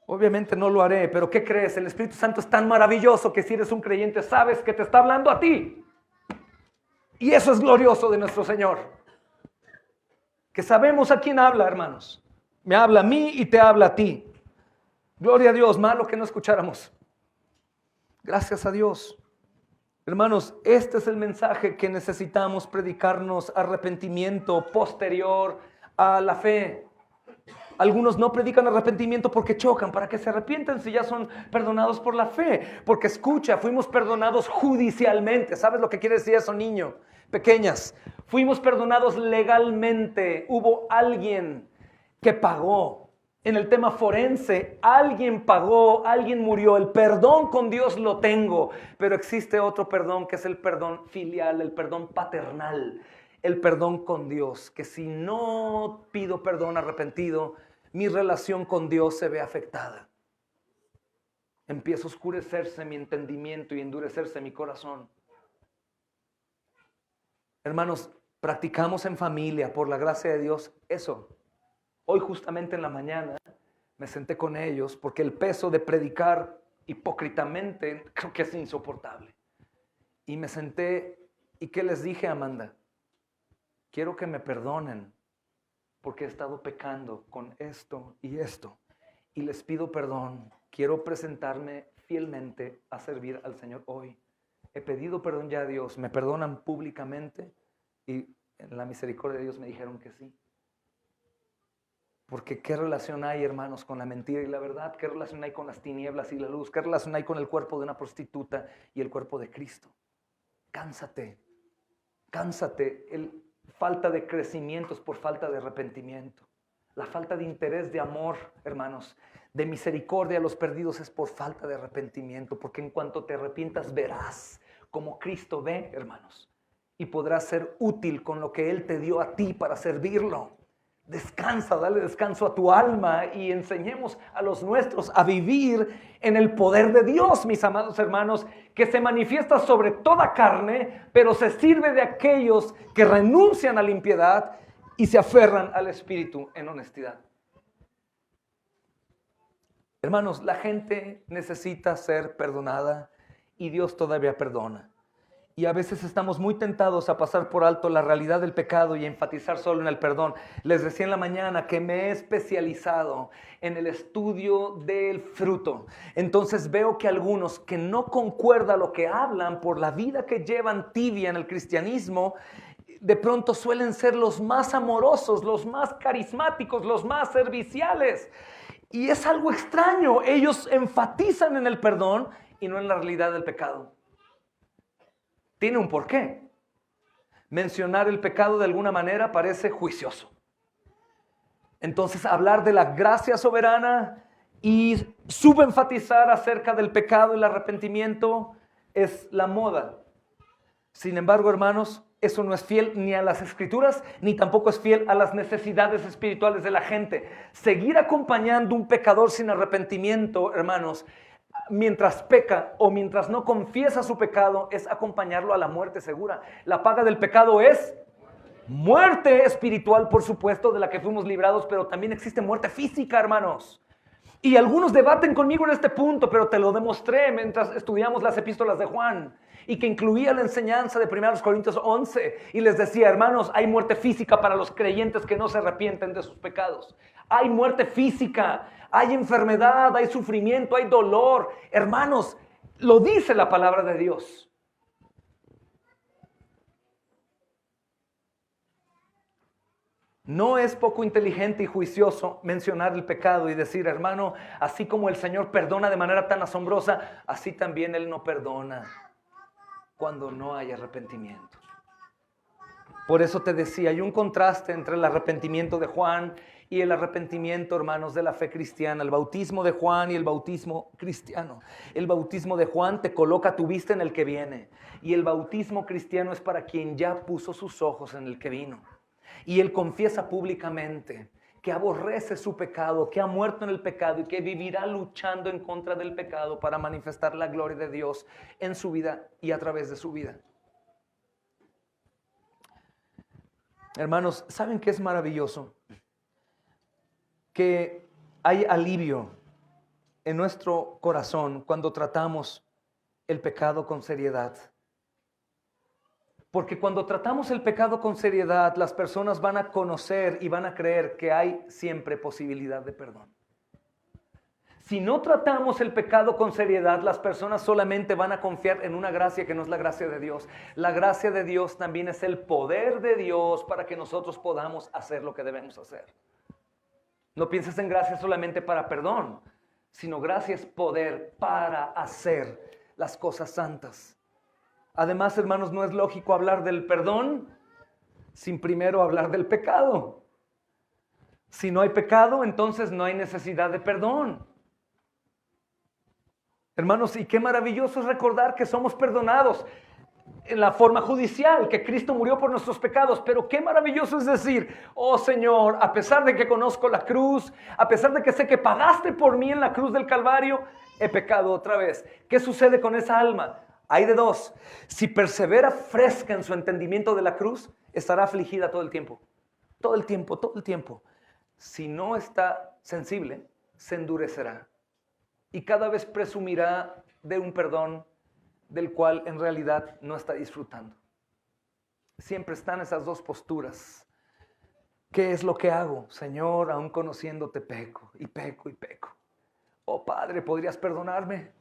Obviamente no lo haré, pero ¿qué crees? El Espíritu Santo es tan maravilloso que si eres un creyente sabes que te está hablando a ti. Y eso es glorioso de nuestro Señor. Que sabemos a quién habla, hermanos. Me habla a mí y te habla a ti. Gloria a Dios, malo que no escucháramos. Gracias a Dios. Hermanos, este es el mensaje que necesitamos predicarnos: arrepentimiento posterior a la fe. Algunos no predican arrepentimiento porque chocan, para que se arrepientan si ya son perdonados por la fe. Porque escucha, fuimos perdonados judicialmente. ¿Sabes lo que quiere decir eso, niño? Pequeñas, fuimos perdonados legalmente. Hubo alguien que pagó. En el tema forense, alguien pagó, alguien murió. El perdón con Dios lo tengo, pero existe otro perdón que es el perdón filial, el perdón paternal, el perdón con Dios, que si no pido perdón arrepentido, mi relación con Dios se ve afectada. Empieza a oscurecerse mi entendimiento y endurecerse mi corazón. Hermanos, practicamos en familia, por la gracia de Dios, eso. Hoy justamente en la mañana me senté con ellos porque el peso de predicar hipócritamente creo que es insoportable. Y me senté y ¿qué les dije, Amanda? Quiero que me perdonen porque he estado pecando con esto y esto. Y les pido perdón. Quiero presentarme fielmente a servir al Señor hoy. He pedido perdón ya a Dios. ¿Me perdonan públicamente? Y en la misericordia de Dios me dijeron que sí. Porque ¿qué relación hay, hermanos, con la mentira y la verdad? ¿Qué relación hay con las tinieblas y la luz? ¿Qué relación hay con el cuerpo de una prostituta y el cuerpo de Cristo? Cánsate, cánsate. Falta de crecimiento es por falta de arrepentimiento. La falta de interés, de amor, hermanos, de misericordia a los perdidos es por falta de arrepentimiento. Porque en cuanto te arrepientas verás como Cristo ve, hermanos. Y podrás ser útil con lo que Él te dio a ti para servirlo. Descansa, dale descanso a tu alma y enseñemos a los nuestros a vivir en el poder de Dios, mis amados hermanos, que se manifiesta sobre toda carne, pero se sirve de aquellos que renuncian a la impiedad y se aferran al Espíritu en honestidad. Hermanos, la gente necesita ser perdonada y Dios todavía perdona. Y a veces estamos muy tentados a pasar por alto la realidad del pecado y enfatizar solo en el perdón. Les decía en la mañana que me he especializado en el estudio del fruto. Entonces veo que algunos que no concuerda lo que hablan por la vida que llevan tibia en el cristianismo, de pronto suelen ser los más amorosos, los más carismáticos, los más serviciales. Y es algo extraño. Ellos enfatizan en el perdón y no en la realidad del pecado. Tiene un porqué. Mencionar el pecado de alguna manera parece juicioso. Entonces, hablar de la gracia soberana y subenfatizar acerca del pecado y el arrepentimiento es la moda. Sin embargo, hermanos, eso no es fiel ni a las Escrituras, ni tampoco es fiel a las necesidades espirituales de la gente. Seguir acompañando a un pecador sin arrepentimiento, hermanos, mientras peca o mientras no confiesa su pecado, es acompañarlo a la muerte segura. La paga del pecado es muerte espiritual, por supuesto, de la que fuimos librados, pero también existe muerte física, hermanos. Y algunos debaten conmigo en este punto, pero te lo demostré mientras estudiamos las epístolas de Juan, y que incluía la enseñanza de 1 Corintios 11, y les decía, hermanos, hay muerte física para los creyentes que no se arrepienten de sus pecados. Hay muerte física, hay enfermedad, hay sufrimiento, hay dolor. Hermanos, lo dice la palabra de Dios. No es poco inteligente y juicioso mencionar el pecado y decir, hermano, así como el Señor perdona de manera tan asombrosa, así también Él no perdona cuando no hay arrepentimiento. Por eso te decía, hay un contraste entre el arrepentimiento de Juan y el arrepentimiento, hermanos, de la fe cristiana. El bautismo de Juan y el bautismo cristiano. El bautismo de Juan te coloca tu vista en el que viene. Y el bautismo cristiano es para quien ya puso sus ojos en el que vino. Y él confiesa públicamente que aborrece su pecado, que ha muerto en el pecado y que vivirá luchando en contra del pecado para manifestar la gloria de Dios en su vida y a través de su vida. Hermanos, ¿saben qué es maravilloso? Que hay alivio en nuestro corazón cuando tratamos el pecado con seriedad. Porque cuando tratamos el pecado con seriedad, las personas van a conocer y van a creer que hay siempre posibilidad de perdón. Si no tratamos el pecado con seriedad, las personas solamente van a confiar en una gracia que no es la gracia de Dios. La gracia de Dios también es el poder de Dios para que nosotros podamos hacer lo que debemos hacer. No pienses en gracia solamente para perdón, sino gracia es poder para hacer las cosas santas. Además, hermanos, no es lógico hablar del perdón sin primero hablar del pecado. Si no hay pecado, entonces no hay necesidad de perdón. Hermanos, y qué maravilloso es recordar que somos perdonados en la forma judicial, que Cristo murió por nuestros pecados, pero qué maravilloso es decir, oh Señor, a pesar de que conozco la cruz, a pesar de que sé que pagaste por mí en la cruz del Calvario, he pecado otra vez. ¿Qué sucede con esa alma? Hay de dos. Si persevera fresca en su entendimiento de la cruz, estará afligida todo el tiempo. Todo el tiempo, todo el tiempo. Si no está sensible, se endurecerá. Y cada vez presumirá de un perdón del cual en realidad no está disfrutando. Siempre están esas dos posturas. ¿Qué es lo que hago? Señor, aún conociéndote peco y peco y peco. Oh Padre, ¿podrías perdonarme?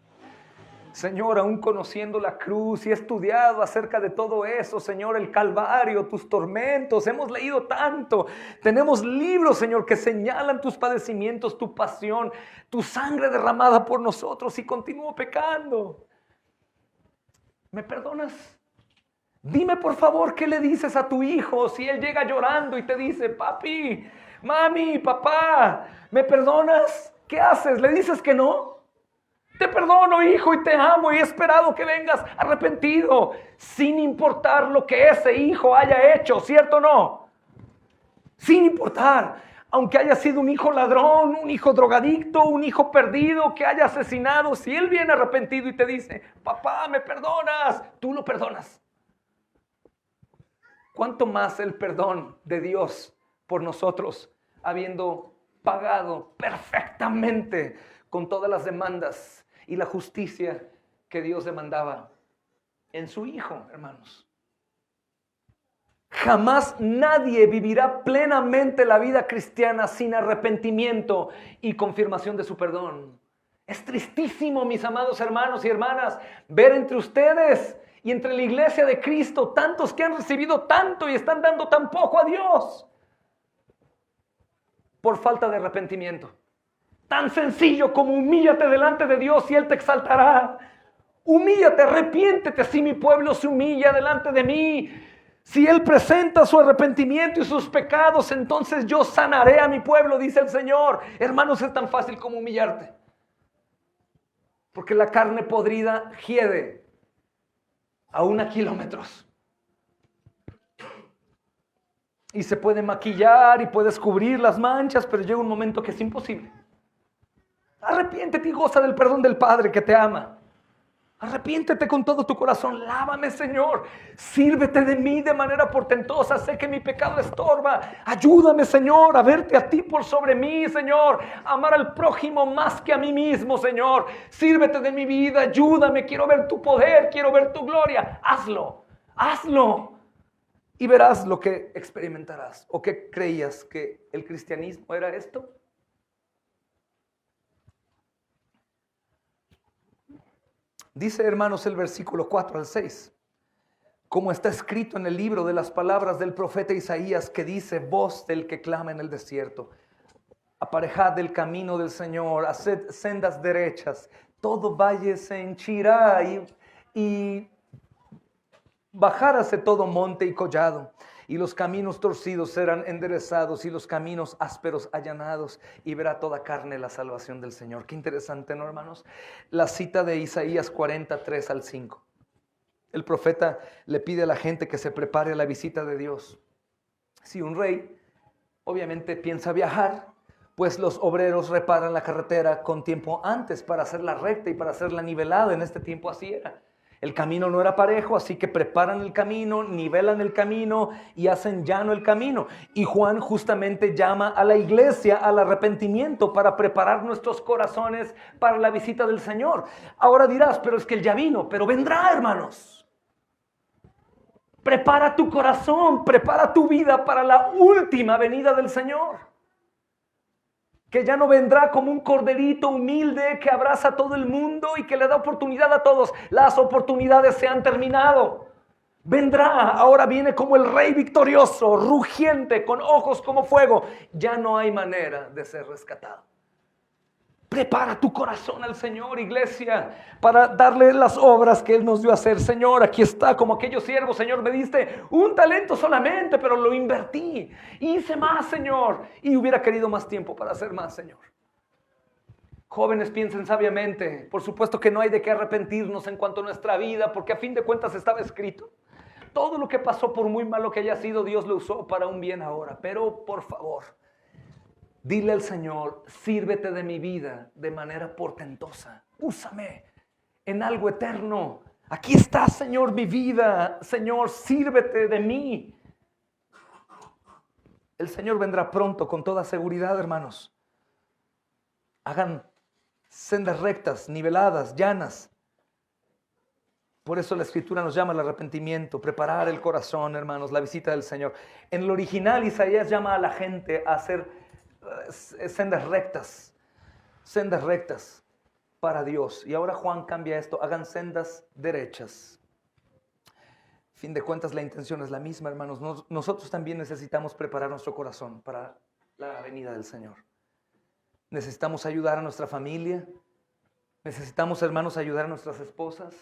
Señor, aún conociendo la cruz y he estudiado acerca de todo eso, Señor, el Calvario, tus tormentos, hemos leído tanto. Tenemos libros, Señor, que señalan tus padecimientos, tu pasión, tu sangre derramada por nosotros y continúo pecando. ¿Me perdonas? Dime por favor qué le dices a tu hijo si él llega llorando y te dice, papi, mami, papá, ¿me perdonas? ¿Qué haces? ¿Le dices que no? Te perdono, hijo, y te amo y he esperado que vengas arrepentido, sin importar lo que ese hijo haya hecho, ¿cierto o no? Sin importar, aunque haya sido un hijo ladrón, un hijo drogadicto, un hijo perdido, que haya asesinado, si él viene arrepentido y te dice, papá, ¿me perdonas? Tú lo perdonas. ¿Cuánto más el perdón de Dios por nosotros, habiendo pagado perfectamente con todas las demandas y la justicia que Dios demandaba en su Hijo, hermanos? Jamás nadie vivirá plenamente la vida cristiana sin arrepentimiento y confirmación de su perdón. Es tristísimo, mis amados hermanos y hermanas, ver entre ustedes y entre la iglesia de Cristo tantos que han recibido tanto y están dando tan poco a Dios por falta de arrepentimiento. Tan sencillo como humíllate delante de Dios y Él te exaltará. Humíllate, arrepiéntete. Si mi pueblo se humilla delante de mí, si Él presenta su arrepentimiento y sus pecados, entonces yo sanaré a mi pueblo, dice el Señor. Hermanos, es tan fácil como humillarte. Porque la carne podrida hiede aún a kilómetros. Y se puede maquillar y puedes cubrir las manchas, pero llega un momento que es imposible. Arrepiéntete y goza del perdón del Padre que te ama. Arrepiéntete con todo tu corazón. Lávame, Señor. Sírvete de mí de manera portentosa. Sé que mi pecado estorba. Ayúdame, Señor, a verte a ti por sobre mí, Señor. Amar al prójimo más que a mí mismo, Señor. Sírvete de mi vida. Ayúdame. Quiero ver tu poder. Quiero ver tu gloria. Hazlo. Hazlo. Y verás lo que experimentarás. ¿O qué creías que el cristianismo era esto? Dice, hermanos, el versículo 4 al 6, como está escrito en el libro de las palabras del profeta Isaías, que dice, voz del que clama en el desierto, aparejad el camino del Señor, haced sendas derechas, todo valle se henchirá y bajáráse todo monte y collado, y los caminos torcidos serán enderezados y los caminos ásperos allanados, y verá toda carne la salvación del Señor. Qué interesante, ¿no, hermanos? La cita de Isaías 43 al 5. El profeta le pide a la gente que se prepare a la visita de Dios. Si un rey obviamente piensa viajar, pues los obreros reparan la carretera con tiempo antes para hacerla recta y para hacerla nivelada. En este tiempo así era. El camino no era parejo, así que preparan el camino, nivelan el camino y hacen llano el camino. Y Juan justamente llama a la iglesia al arrepentimiento para preparar nuestros corazones para la visita del Señor. Ahora dirás, pero es que Él ya vino, pero vendrá, hermanos. Prepara tu corazón, prepara tu vida para la última venida del Señor. que ya no vendrá como un corderito humilde que abraza a todo el mundo y que le da oportunidad a todos. Las oportunidades se han terminado. Vendrá, ahora viene como el rey victorioso, rugiente, con ojos como fuego. Ya no hay manera de ser rescatado. Prepara tu corazón al Señor, iglesia, para darle las obras que Él nos dio a hacer. Señor, aquí está, como aquellos siervos. Señor, me diste un talento solamente, pero lo invertí. Hice más, Señor, y hubiera querido más tiempo para hacer más, Señor. Jóvenes, piensen sabiamente. Por supuesto que no hay de qué arrepentirnos en cuanto a nuestra vida, porque a fin de cuentas estaba escrito. Todo lo que pasó, por muy malo que haya sido, Dios lo usó para un bien ahora. Pero, por favor, dile al Señor, sírvete de mi vida de manera portentosa. Úsame en algo eterno. Aquí está, Señor, mi vida. Señor, sírvete de mí. El Señor vendrá pronto con toda seguridad, hermanos. Hagan sendas rectas, niveladas, llanas. Por eso la Escritura nos llama al arrepentimiento, preparar el corazón, hermanos, la visita del Señor. En el original, Isaías llama a la gente a hacer sendas rectas para Dios. Y ahora Juan cambia esto, hagan sendas derechas. Fin de cuentas, la intención es la misma, hermanos. Nosotros también necesitamos preparar nuestro corazón para la venida del Señor. Necesitamos ayudar a nuestra familia. Necesitamos, hermanos, ayudar a nuestras esposas,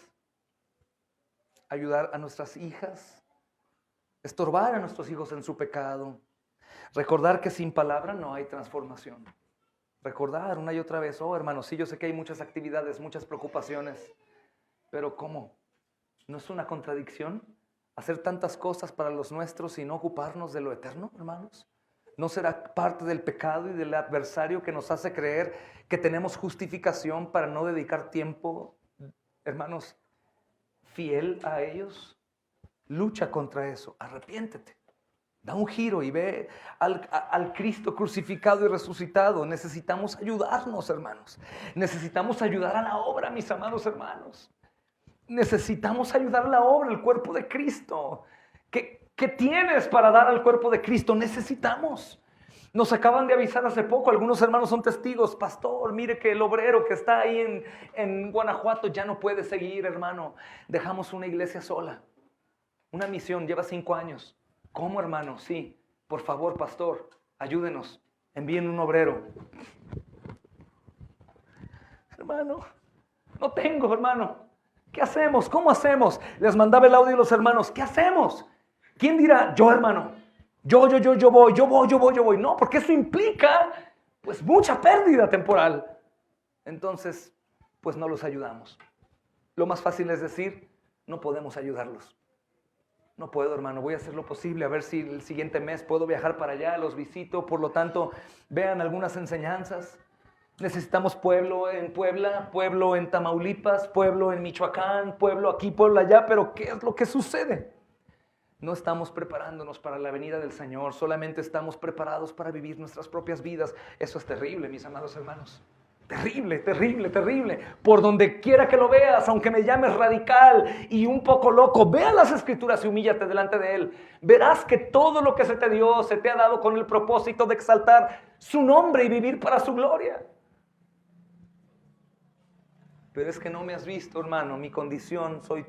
ayudar a nuestras hijas, estorbar a nuestros hijos en su pecado. Recordar que sin palabra no hay transformación. Recordar una y otra vez, oh hermanos, sí, yo sé que hay muchas actividades, muchas preocupaciones, pero ¿cómo? ¿No es una contradicción hacer tantas cosas para los nuestros y no ocuparnos de lo eterno, hermanos? ¿No será parte del pecado y del adversario que nos hace creer que tenemos justificación para no dedicar tiempo, hermanos, fiel a ellos? Lucha contra eso, arrepiéntete. Da un giro y ve al Cristo crucificado y resucitado. Necesitamos ayudarnos, hermanos. Necesitamos ayudar a la obra, mis amados hermanos. Necesitamos ayudar a la obra, el cuerpo de Cristo. ¿Qué tienes para dar al cuerpo de Cristo? Necesitamos. Nos acaban de avisar hace poco, algunos hermanos son testigos. Pastor, mire que el obrero que está ahí en Guanajuato ya no puede seguir, hermano. Dejamos una iglesia sola. Una misión, lleva 5 años. ¿Cómo, hermano? Sí, por favor, pastor, ayúdenos, envíen un obrero. Hermano, no tengo, hermano. ¿Qué hacemos? ¿Cómo hacemos? Les mandaba el audio a los hermanos. ¿Qué hacemos? ¿Quién dirá? Yo, hermano. Yo voy. No, porque eso implica, pues, mucha pérdida temporal. Entonces, pues, no los ayudamos. Lo más fácil es decir, no podemos ayudarlos. No puedo, hermano, voy a hacer lo posible, a ver si el siguiente mes puedo viajar para allá, los visito, por lo tanto, vean algunas enseñanzas. Necesitamos pueblo en Puebla, pueblo en Tamaulipas, pueblo en Michoacán, pueblo aquí, pueblo allá, pero ¿qué es lo que sucede? No estamos preparándonos para la venida del Señor, solamente estamos preparados para vivir nuestras propias vidas. Eso es terrible, mis amados hermanos. Terrible, terrible, terrible. Por donde quiera que lo veas, aunque me llames radical y un poco loco, vea las Escrituras y humíllate delante de Él. Verás que todo lo que se te dio, se te ha dado con el propósito de exaltar su nombre y vivir para su gloria. Pero es que no me has visto, hermano, mi condición, soy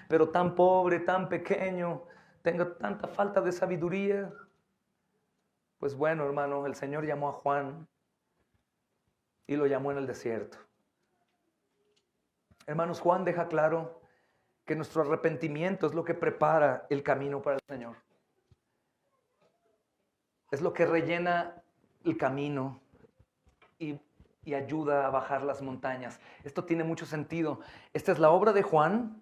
pero tan pobre, tan pequeño, tengo tanta falta de sabiduría. Pues bueno, hermano, el Señor llamó a Juan y lo llamó en el desierto. Hermanos, Juan deja claro que nuestro arrepentimiento es lo que prepara el camino para el Señor. Es lo que rellena el camino y ayuda a bajar las montañas. Esto tiene mucho sentido. Esta es la obra de Juan.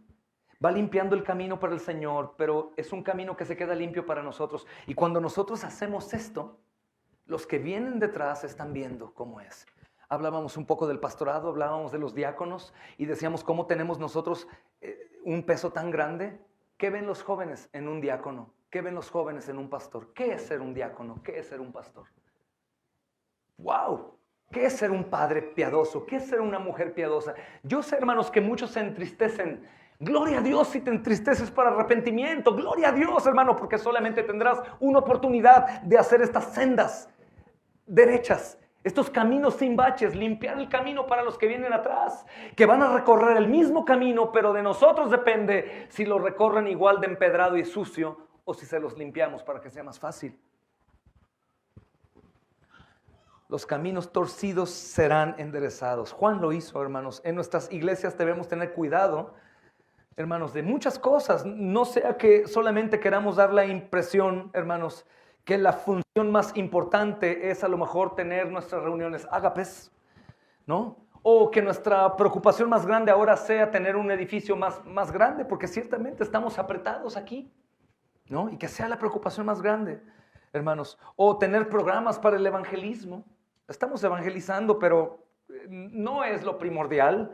Va limpiando el camino para el Señor, pero es un camino que se queda limpio para nosotros. Y cuando nosotros hacemos esto, los que vienen detrás están viendo cómo es. Hablábamos un poco del pastorado, hablábamos de los diáconos y decíamos cómo tenemos nosotros un peso tan grande. ¿Qué ven los jóvenes en un diácono? ¿Qué ven los jóvenes en un pastor? ¿Qué es ser un diácono? ¿Qué es ser un pastor? ¡Wow! ¿Qué es ser un padre piadoso? ¿Qué es ser una mujer piadosa? Yo sé, hermanos, que muchos se entristecen. Gloria a Dios si te entristeces para arrepentimiento. Gloria a Dios, hermano, porque solamente tendrás una oportunidad de hacer estas sendas derechas. Estos caminos sin baches, limpiar el camino para los que vienen atrás, que van a recorrer el mismo camino, pero de nosotros depende si lo recorren igual de empedrado y sucio o si se los limpiamos para que sea más fácil. Los caminos torcidos serán enderezados. Juan lo hizo, hermanos. En nuestras iglesias debemos tener cuidado, hermanos, de muchas cosas. No sea que solamente queramos dar la impresión, hermanos, que la función más importante es a lo mejor tener nuestras reuniones ágapes, ¿no? O que nuestra preocupación más grande ahora sea tener un edificio más grande, porque ciertamente estamos apretados aquí, ¿no? Y que sea la preocupación más grande, hermanos. O tener programas para el evangelismo. Estamos evangelizando, pero no es lo primordial.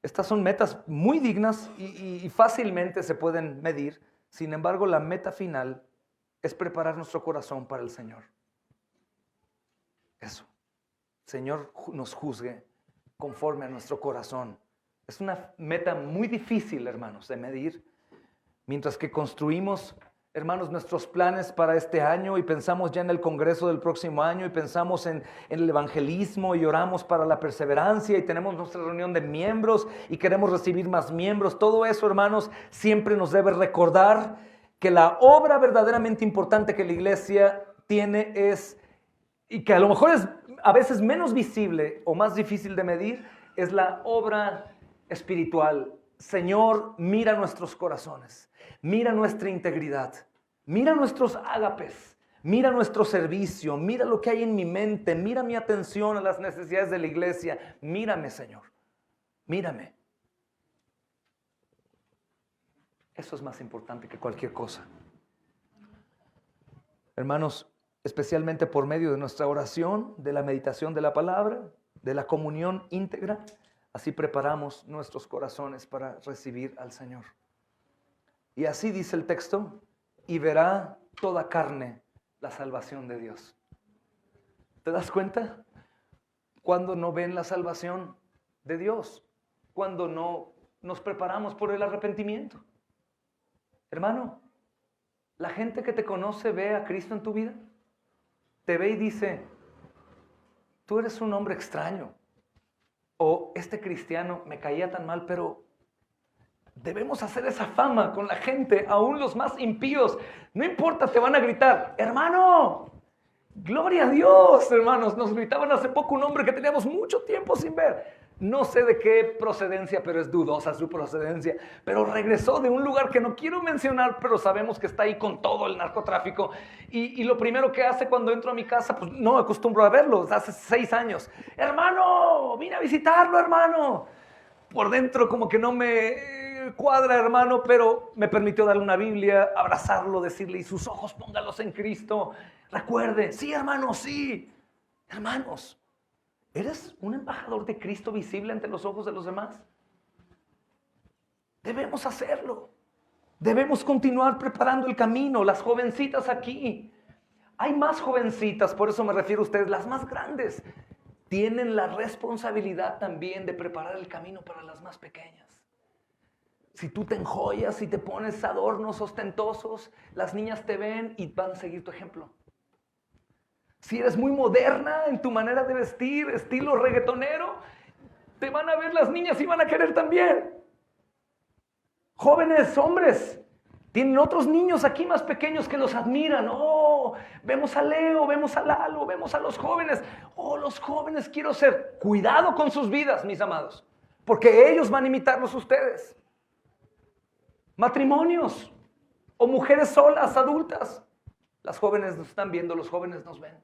Estas son metas muy dignas y fácilmente se pueden medir. Sin embargo, la meta final es preparar nuestro corazón para el Señor. Eso. Señor nos juzgue conforme a nuestro corazón. Es una meta muy difícil, hermanos, de medir. Mientras que construimos, hermanos, nuestros planes para este año y pensamos ya en el congreso del próximo año y pensamos en el evangelismo y oramos para la perseverancia y tenemos nuestra reunión de miembros y queremos recibir más miembros. Todo eso, hermanos, siempre nos debe recordar que la obra verdaderamente importante que la iglesia tiene es, y que a lo mejor es a veces menos visible o más difícil de medir, es la obra espiritual. Señor, mira nuestros corazones, mira nuestra integridad, mira nuestros ágapes, mira nuestro servicio, mira lo que hay en mi mente, mira mi atención a las necesidades de la iglesia. Mírame, Señor, mírame. Eso es más importante que cualquier cosa. Hermanos, especialmente por medio de nuestra oración, de la meditación de la palabra, de la comunión íntegra, así preparamos nuestros corazones para recibir al Señor. Y así dice el texto, y verá toda carne la salvación de Dios. ¿Te das cuenta? Cuando no ven la salvación de Dios, cuando no nos preparamos por el arrepentimiento. Hermano, la gente que te conoce ve a Cristo en tu vida, te ve y dice, tú eres un hombre extraño, o este cristiano me caía tan mal, pero debemos hacer esa fama con la gente, aún los más impíos. No importa, te van a gritar, hermano, gloria a Dios, hermanos. Nos gritaban hace poco un hombre que teníamos mucho tiempo sin ver. No sé de qué procedencia, pero es dudosa su procedencia. Pero regresó de un lugar que no quiero mencionar, pero sabemos que está ahí con todo el narcotráfico. Y lo primero que hace cuando entro a mi casa, pues no acostumbro a verlo, hace 6 años. Hermano, vine a visitarlo, hermano. Por dentro como que no me cuadra, hermano, pero me permitió darle una Biblia, abrazarlo, decirle, y sus ojos póngalos en Cristo. Recuerde, sí, hermano, sí. Hermanos, ¿eres un embajador de Cristo visible ante los ojos de los demás? Debemos hacerlo. Debemos continuar preparando el camino. Las jovencitas aquí. Hay más jovencitas, por eso me refiero a ustedes, las más grandes. Tienen la responsabilidad también de preparar el camino para las más pequeñas. Si tú te enjollas y te pones adornos ostentosos, las niñas te ven y van a seguir tu ejemplo. Si eres muy moderna en tu manera de vestir, estilo reggaetonero, te van a ver las niñas y van a querer también. Jóvenes, hombres, tienen otros niños aquí más pequeños que los admiran. Oh, vemos a Leo, vemos a Lalo, vemos a los jóvenes. Oh, los jóvenes quiero ser. Cuidado con sus vidas, mis amados, porque ellos van a imitarlos ustedes. Matrimonios o mujeres solas, adultas. Las jóvenes nos están viendo, los jóvenes nos ven.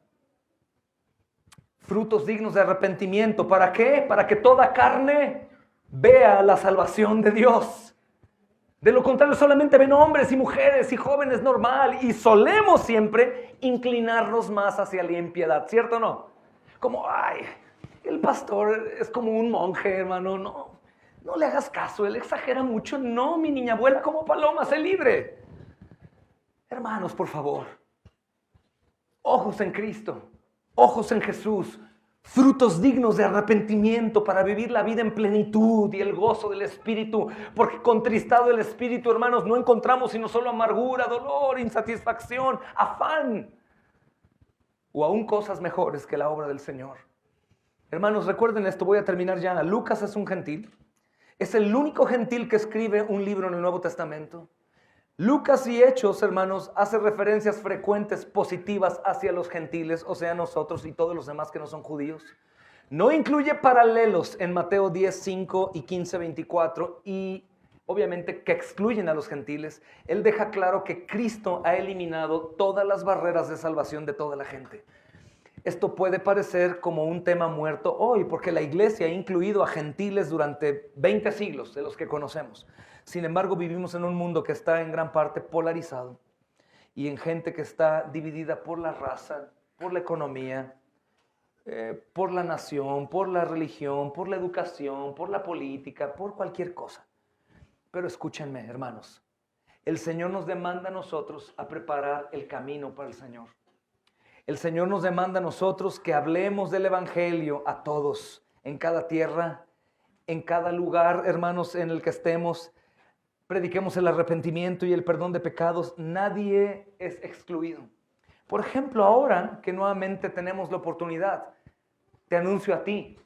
Frutos dignos de arrepentimiento. ¿Para qué? Para que toda carne vea la salvación de Dios. De lo contrario, solamente ven hombres y mujeres y jóvenes normal. Y solemos siempre inclinarnos más hacia la impiedad, ¿cierto o no? Como, ay, el pastor es como un monje, hermano. No le hagas caso, él exagera mucho. No, mi niña, vuela como paloma, sé libre. Hermanos, por favor. Ojos en Cristo, ojos en Jesús, frutos dignos de arrepentimiento para vivir la vida en plenitud y el gozo del Espíritu, porque contristado el Espíritu, hermanos, no encontramos sino solo amargura, dolor, insatisfacción, afán. o aún cosas mejores que la obra del Señor. Hermanos, recuerden esto, voy a terminar ya. Lucas es un gentil. Es el único gentil que escribe un libro en el Nuevo Testamento. Lucas y Hechos, hermanos, hace referencias frecuentes positivas hacia los gentiles, o sea, nosotros y todos los demás que no son judíos. No incluye paralelos en Mateo 10, 5 y 15, 24 y obviamente que excluyen a los gentiles. Él deja claro que Cristo ha eliminado todas las barreras de salvación de toda la gente. Esto puede parecer como un tema muerto hoy, porque la iglesia ha incluido a gentiles durante 20 siglos de los que conocemos. Sin embargo, vivimos en un mundo que está en gran parte polarizado y en gente que está dividida por la raza, por la economía, por la nación, por la religión, por la educación, por la política, por cualquier cosa. Pero escúchenme, hermanos, el Señor nos demanda a nosotros a preparar el camino para el Señor. El Señor nos demanda a nosotros que hablemos del Evangelio a todos, en cada tierra, en cada lugar, hermanos, en el que estemos. Prediquemos el arrepentimiento y el perdón de pecados. Nadie es excluido. Por ejemplo, ahora que nuevamente tenemos la oportunidad, te anuncio a ti,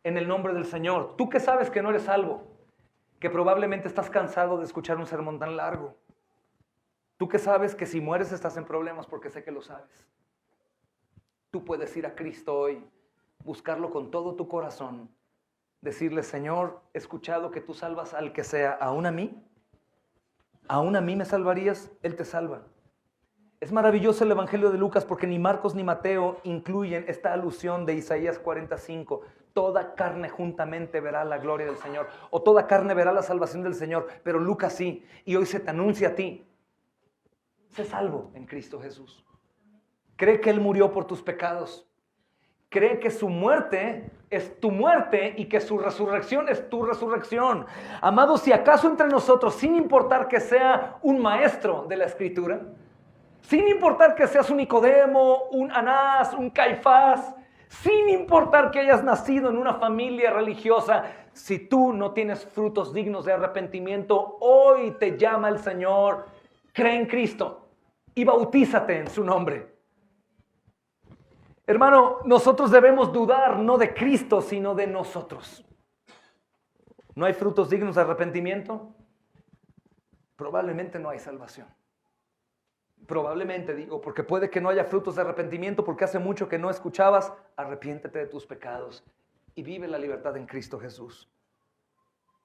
en el nombre del Señor, tú que sabes que no eres salvo, que probablemente estás cansado de escuchar un sermón tan largo. Tú que sabes que si mueres estás en problemas, porque sé que lo sabes. Tú puedes ir a Cristo hoy, buscarlo con todo tu corazón, decirle: Señor, he escuchado que tú salvas al que sea, ¿aún a mí? ¿Aún a mí me salvarías? Él te salva. Es maravilloso el Evangelio de Lucas porque ni Marcos ni Mateo incluyen esta alusión de Isaías 45. Toda carne juntamente verá la gloria del Señor, o toda carne verá la salvación del Señor, pero Lucas sí, y hoy se te anuncia a ti. Sé salvo en Cristo Jesús. Cree que Él murió por tus pecados. Cree que su muerte es tu muerte y que su resurrección es tu resurrección. Amados, si acaso entre nosotros, sin importar que sea un maestro de la Escritura, sin importar que seas un Nicodemo, un Anás, un Caifás, sin importar que hayas nacido en una familia religiosa, si tú no tienes frutos dignos de arrepentimiento, hoy te llama el Señor: cree en Cristo y bautízate en su nombre. Hermano, nosotros debemos dudar no de Cristo, sino de nosotros. ¿No hay frutos dignos de arrepentimiento? Probablemente no hay salvación. Probablemente, digo, porque puede que no haya frutos de arrepentimiento porque hace mucho que no escuchabas. Arrepiéntete de tus pecados y vive la libertad en Cristo Jesús,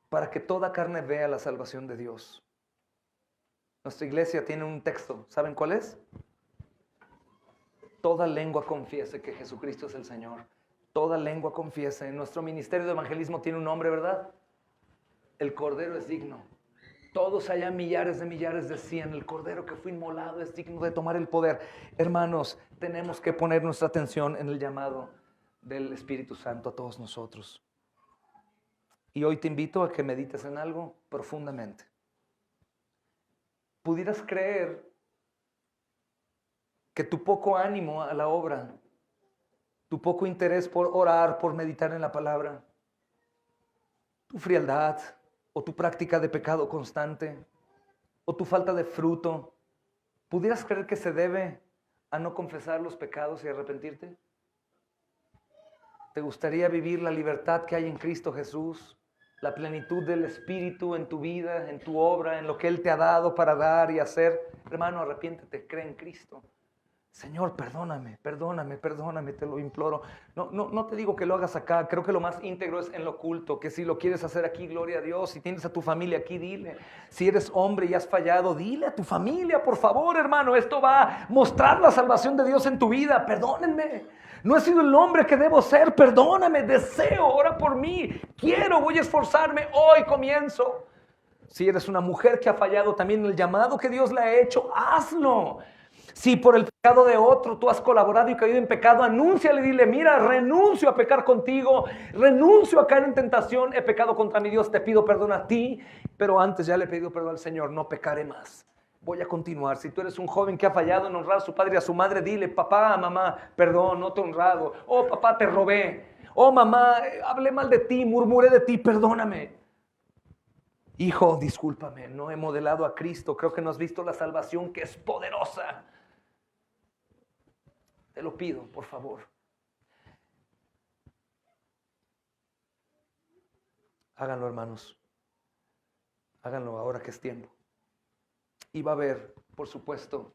para que toda carne vea la salvación de Dios. Nuestra iglesia tiene un texto, ¿saben cuál es? Toda lengua confiese que Jesucristo es el Señor. Toda lengua confiese. Nuestro ministerio de evangelismo tiene un nombre, ¿verdad? El Cordero es digno. Todos allá millares decían: el Cordero que fue inmolado es digno de tomar el poder. Hermanos, tenemos que poner nuestra atención en el llamado del Espíritu Santo a todos nosotros. Y hoy te invito a que medites en algo profundamente. ¿Pudieras creer que tu poco ánimo a la obra, tu poco interés por orar, por meditar en la palabra, tu frialdad o tu práctica de pecado constante o tu falta de fruto, pudieras creer que se debe a no confesar los pecados y arrepentirte? ¿Te gustaría vivir la libertad que hay en Cristo Jesús? La plenitud del Espíritu en tu vida, en tu obra, en lo que Él te ha dado para dar y hacer. Hermano, arrepiéntete, cree en Cristo. Señor, perdóname, te lo imploro. No te digo que lo hagas acá. Creo que lo más íntegro es en lo oculto, que si lo quieres hacer aquí, gloria a Dios. Si tienes a tu familia aquí, dile. Si eres hombre y has fallado, dile a tu familia, por favor, hermano. Esto va a mostrar la salvación de Dios en tu vida. Perdónenme. No he sido el hombre que debo ser. Perdóname, deseo, ora por mí. Quiero, voy a esforzarme. Hoy comienzo. Si eres una mujer que ha fallado también en el llamado que Dios le ha hecho, hazlo. Si por el pecado de otro tú has colaborado y caído en pecado, anúnciale y dile: mira, renuncio a pecar contigo, renuncio a caer en tentación, he pecado contra mi Dios, te pido perdón a ti, pero antes ya le he pedido perdón al Señor, no pecaré más. Voy a continuar. Si tú eres un joven que ha fallado en honrar a su padre y a su madre, dile: papá, mamá, perdón, no te he honrado. Oh, papá, te robé. Oh, mamá, hablé mal de ti, murmuré de ti, perdóname. Hijo, discúlpame, no he modelado a Cristo, creo que no has visto la salvación que es poderosa. Te lo pido, por favor. Háganlo, hermanos. Háganlo ahora que es tiempo. Y va a haber, por supuesto,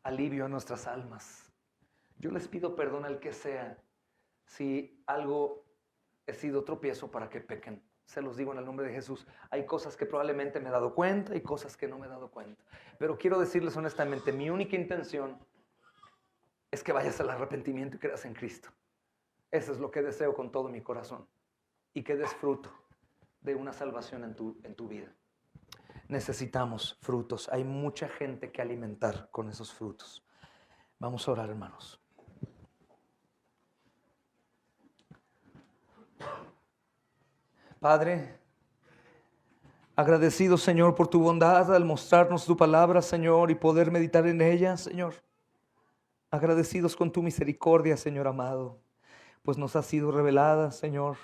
alivio a nuestras almas. Yo les pido perdón al que sea si algo he sido tropiezo para que pequen. Se los digo en el nombre de Jesús. Hay cosas que probablemente me he dado cuenta y cosas que no me he dado cuenta. Pero quiero decirles honestamente, mi única intención es que vayas al arrepentimiento y creas en Cristo. Eso es lo que deseo con todo mi corazón. Y que des fruto de una salvación en tu vida. Necesitamos frutos. Hay mucha gente que alimentar con esos frutos. Vamos a orar, hermanos. Padre, agradecido, Señor, por tu bondad al mostrarnos tu palabra, Señor, y poder meditar en ella, Señor. Agradecidos con tu misericordia, Señor amado, pues nos ha sido revelada, Señor.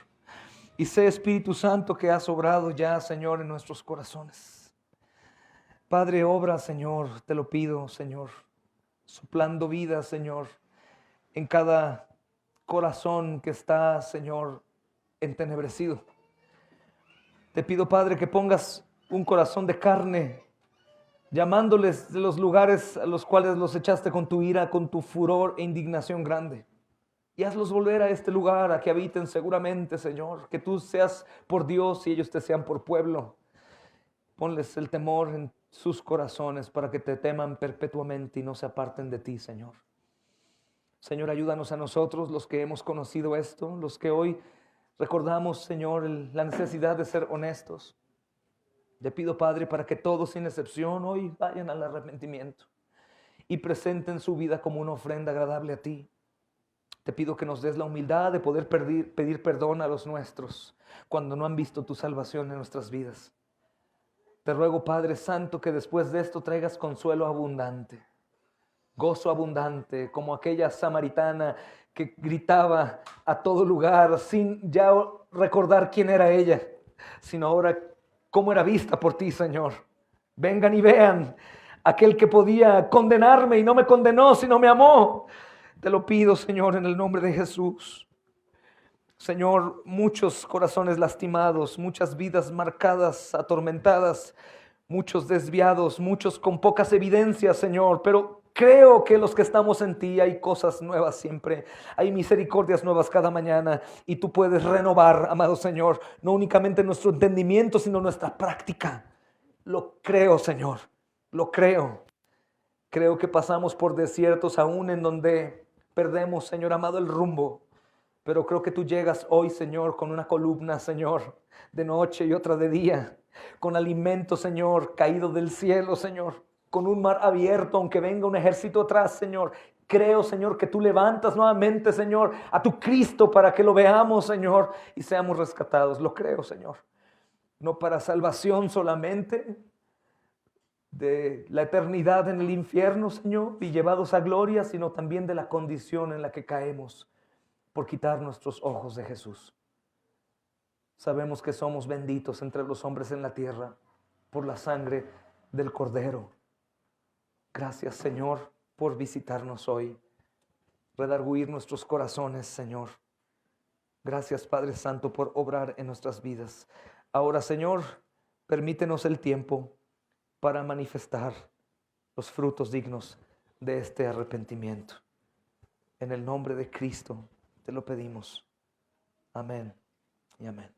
Y sé, Espíritu Santo, que has obrado ya, Señor, en nuestros corazones. Padre, obra, Señor, te lo pido, Señor, soplando vida, Señor, en cada corazón que está, Señor, entenebrecido. Te pido, Padre, que pongas un corazón de carne, llamándoles de los lugares a los cuales los echaste con tu ira, con tu furor e indignación grande. Y hazlos volver a este lugar, a que habiten seguramente, Señor. Que tú seas por Dios y ellos te sean por pueblo. Ponles el temor en sus corazones para que te teman perpetuamente y no se aparten de ti, Señor. Señor, ayúdanos a nosotros, los que hemos conocido esto, los que hoy recordamos, Señor, la necesidad de ser honestos. Te pido, Padre, para que todos, sin excepción, hoy vayan al arrepentimiento y presenten su vida como una ofrenda agradable a ti. Te pido que nos des la humildad de poder pedir perdón a los nuestros cuando no han visto tu salvación en nuestras vidas. Te ruego, Padre Santo, que después de esto traigas consuelo abundante, gozo abundante, como aquella samaritana que gritaba a todo lugar sin ya recordar quién era ella, sino ahora cómo era vista por ti, Señor. Vengan y vean, aquel que podía condenarme y no me condenó, sino me amó. Te lo pido, Señor, en el nombre de Jesús. Señor, muchos corazones lastimados, muchas vidas marcadas, atormentadas, muchos desviados, muchos con pocas evidencias, Señor, pero creo que los que estamos en ti hay cosas nuevas siempre, hay misericordias nuevas cada mañana y tú puedes renovar, amado Señor, no únicamente nuestro entendimiento, sino nuestra práctica. Lo creo, Señor, lo creo. Creo que pasamos por desiertos aún en donde perdemos, Señor amado, el rumbo. Pero creo que tú llegas hoy, Señor, con una columna, Señor, de noche y otra de día. Con alimento, Señor, caído del cielo, Señor. Con un mar abierto, aunque venga un ejército atrás, Señor. Creo, Señor, que tú levantas nuevamente, Señor, a tu Cristo para que lo veamos, Señor, y seamos rescatados. Lo creo, Señor. No para salvación solamente de la eternidad en el infierno, Señor, y llevados a gloria, sino también de la condición en la que caemos por quitar nuestros ojos de Jesús. Sabemos que somos benditos entre los hombres en la tierra por la sangre del Cordero. Gracias, Señor, por visitarnos hoy, redarguir nuestros corazones, Señor. Gracias, Padre Santo, por obrar en nuestras vidas. Ahora, Señor, permítenos el tiempo para manifestar los frutos dignos de este arrepentimiento. En el nombre de Cristo te lo pedimos. Amén y amén.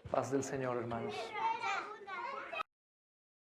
Paz del Señor, hermanos.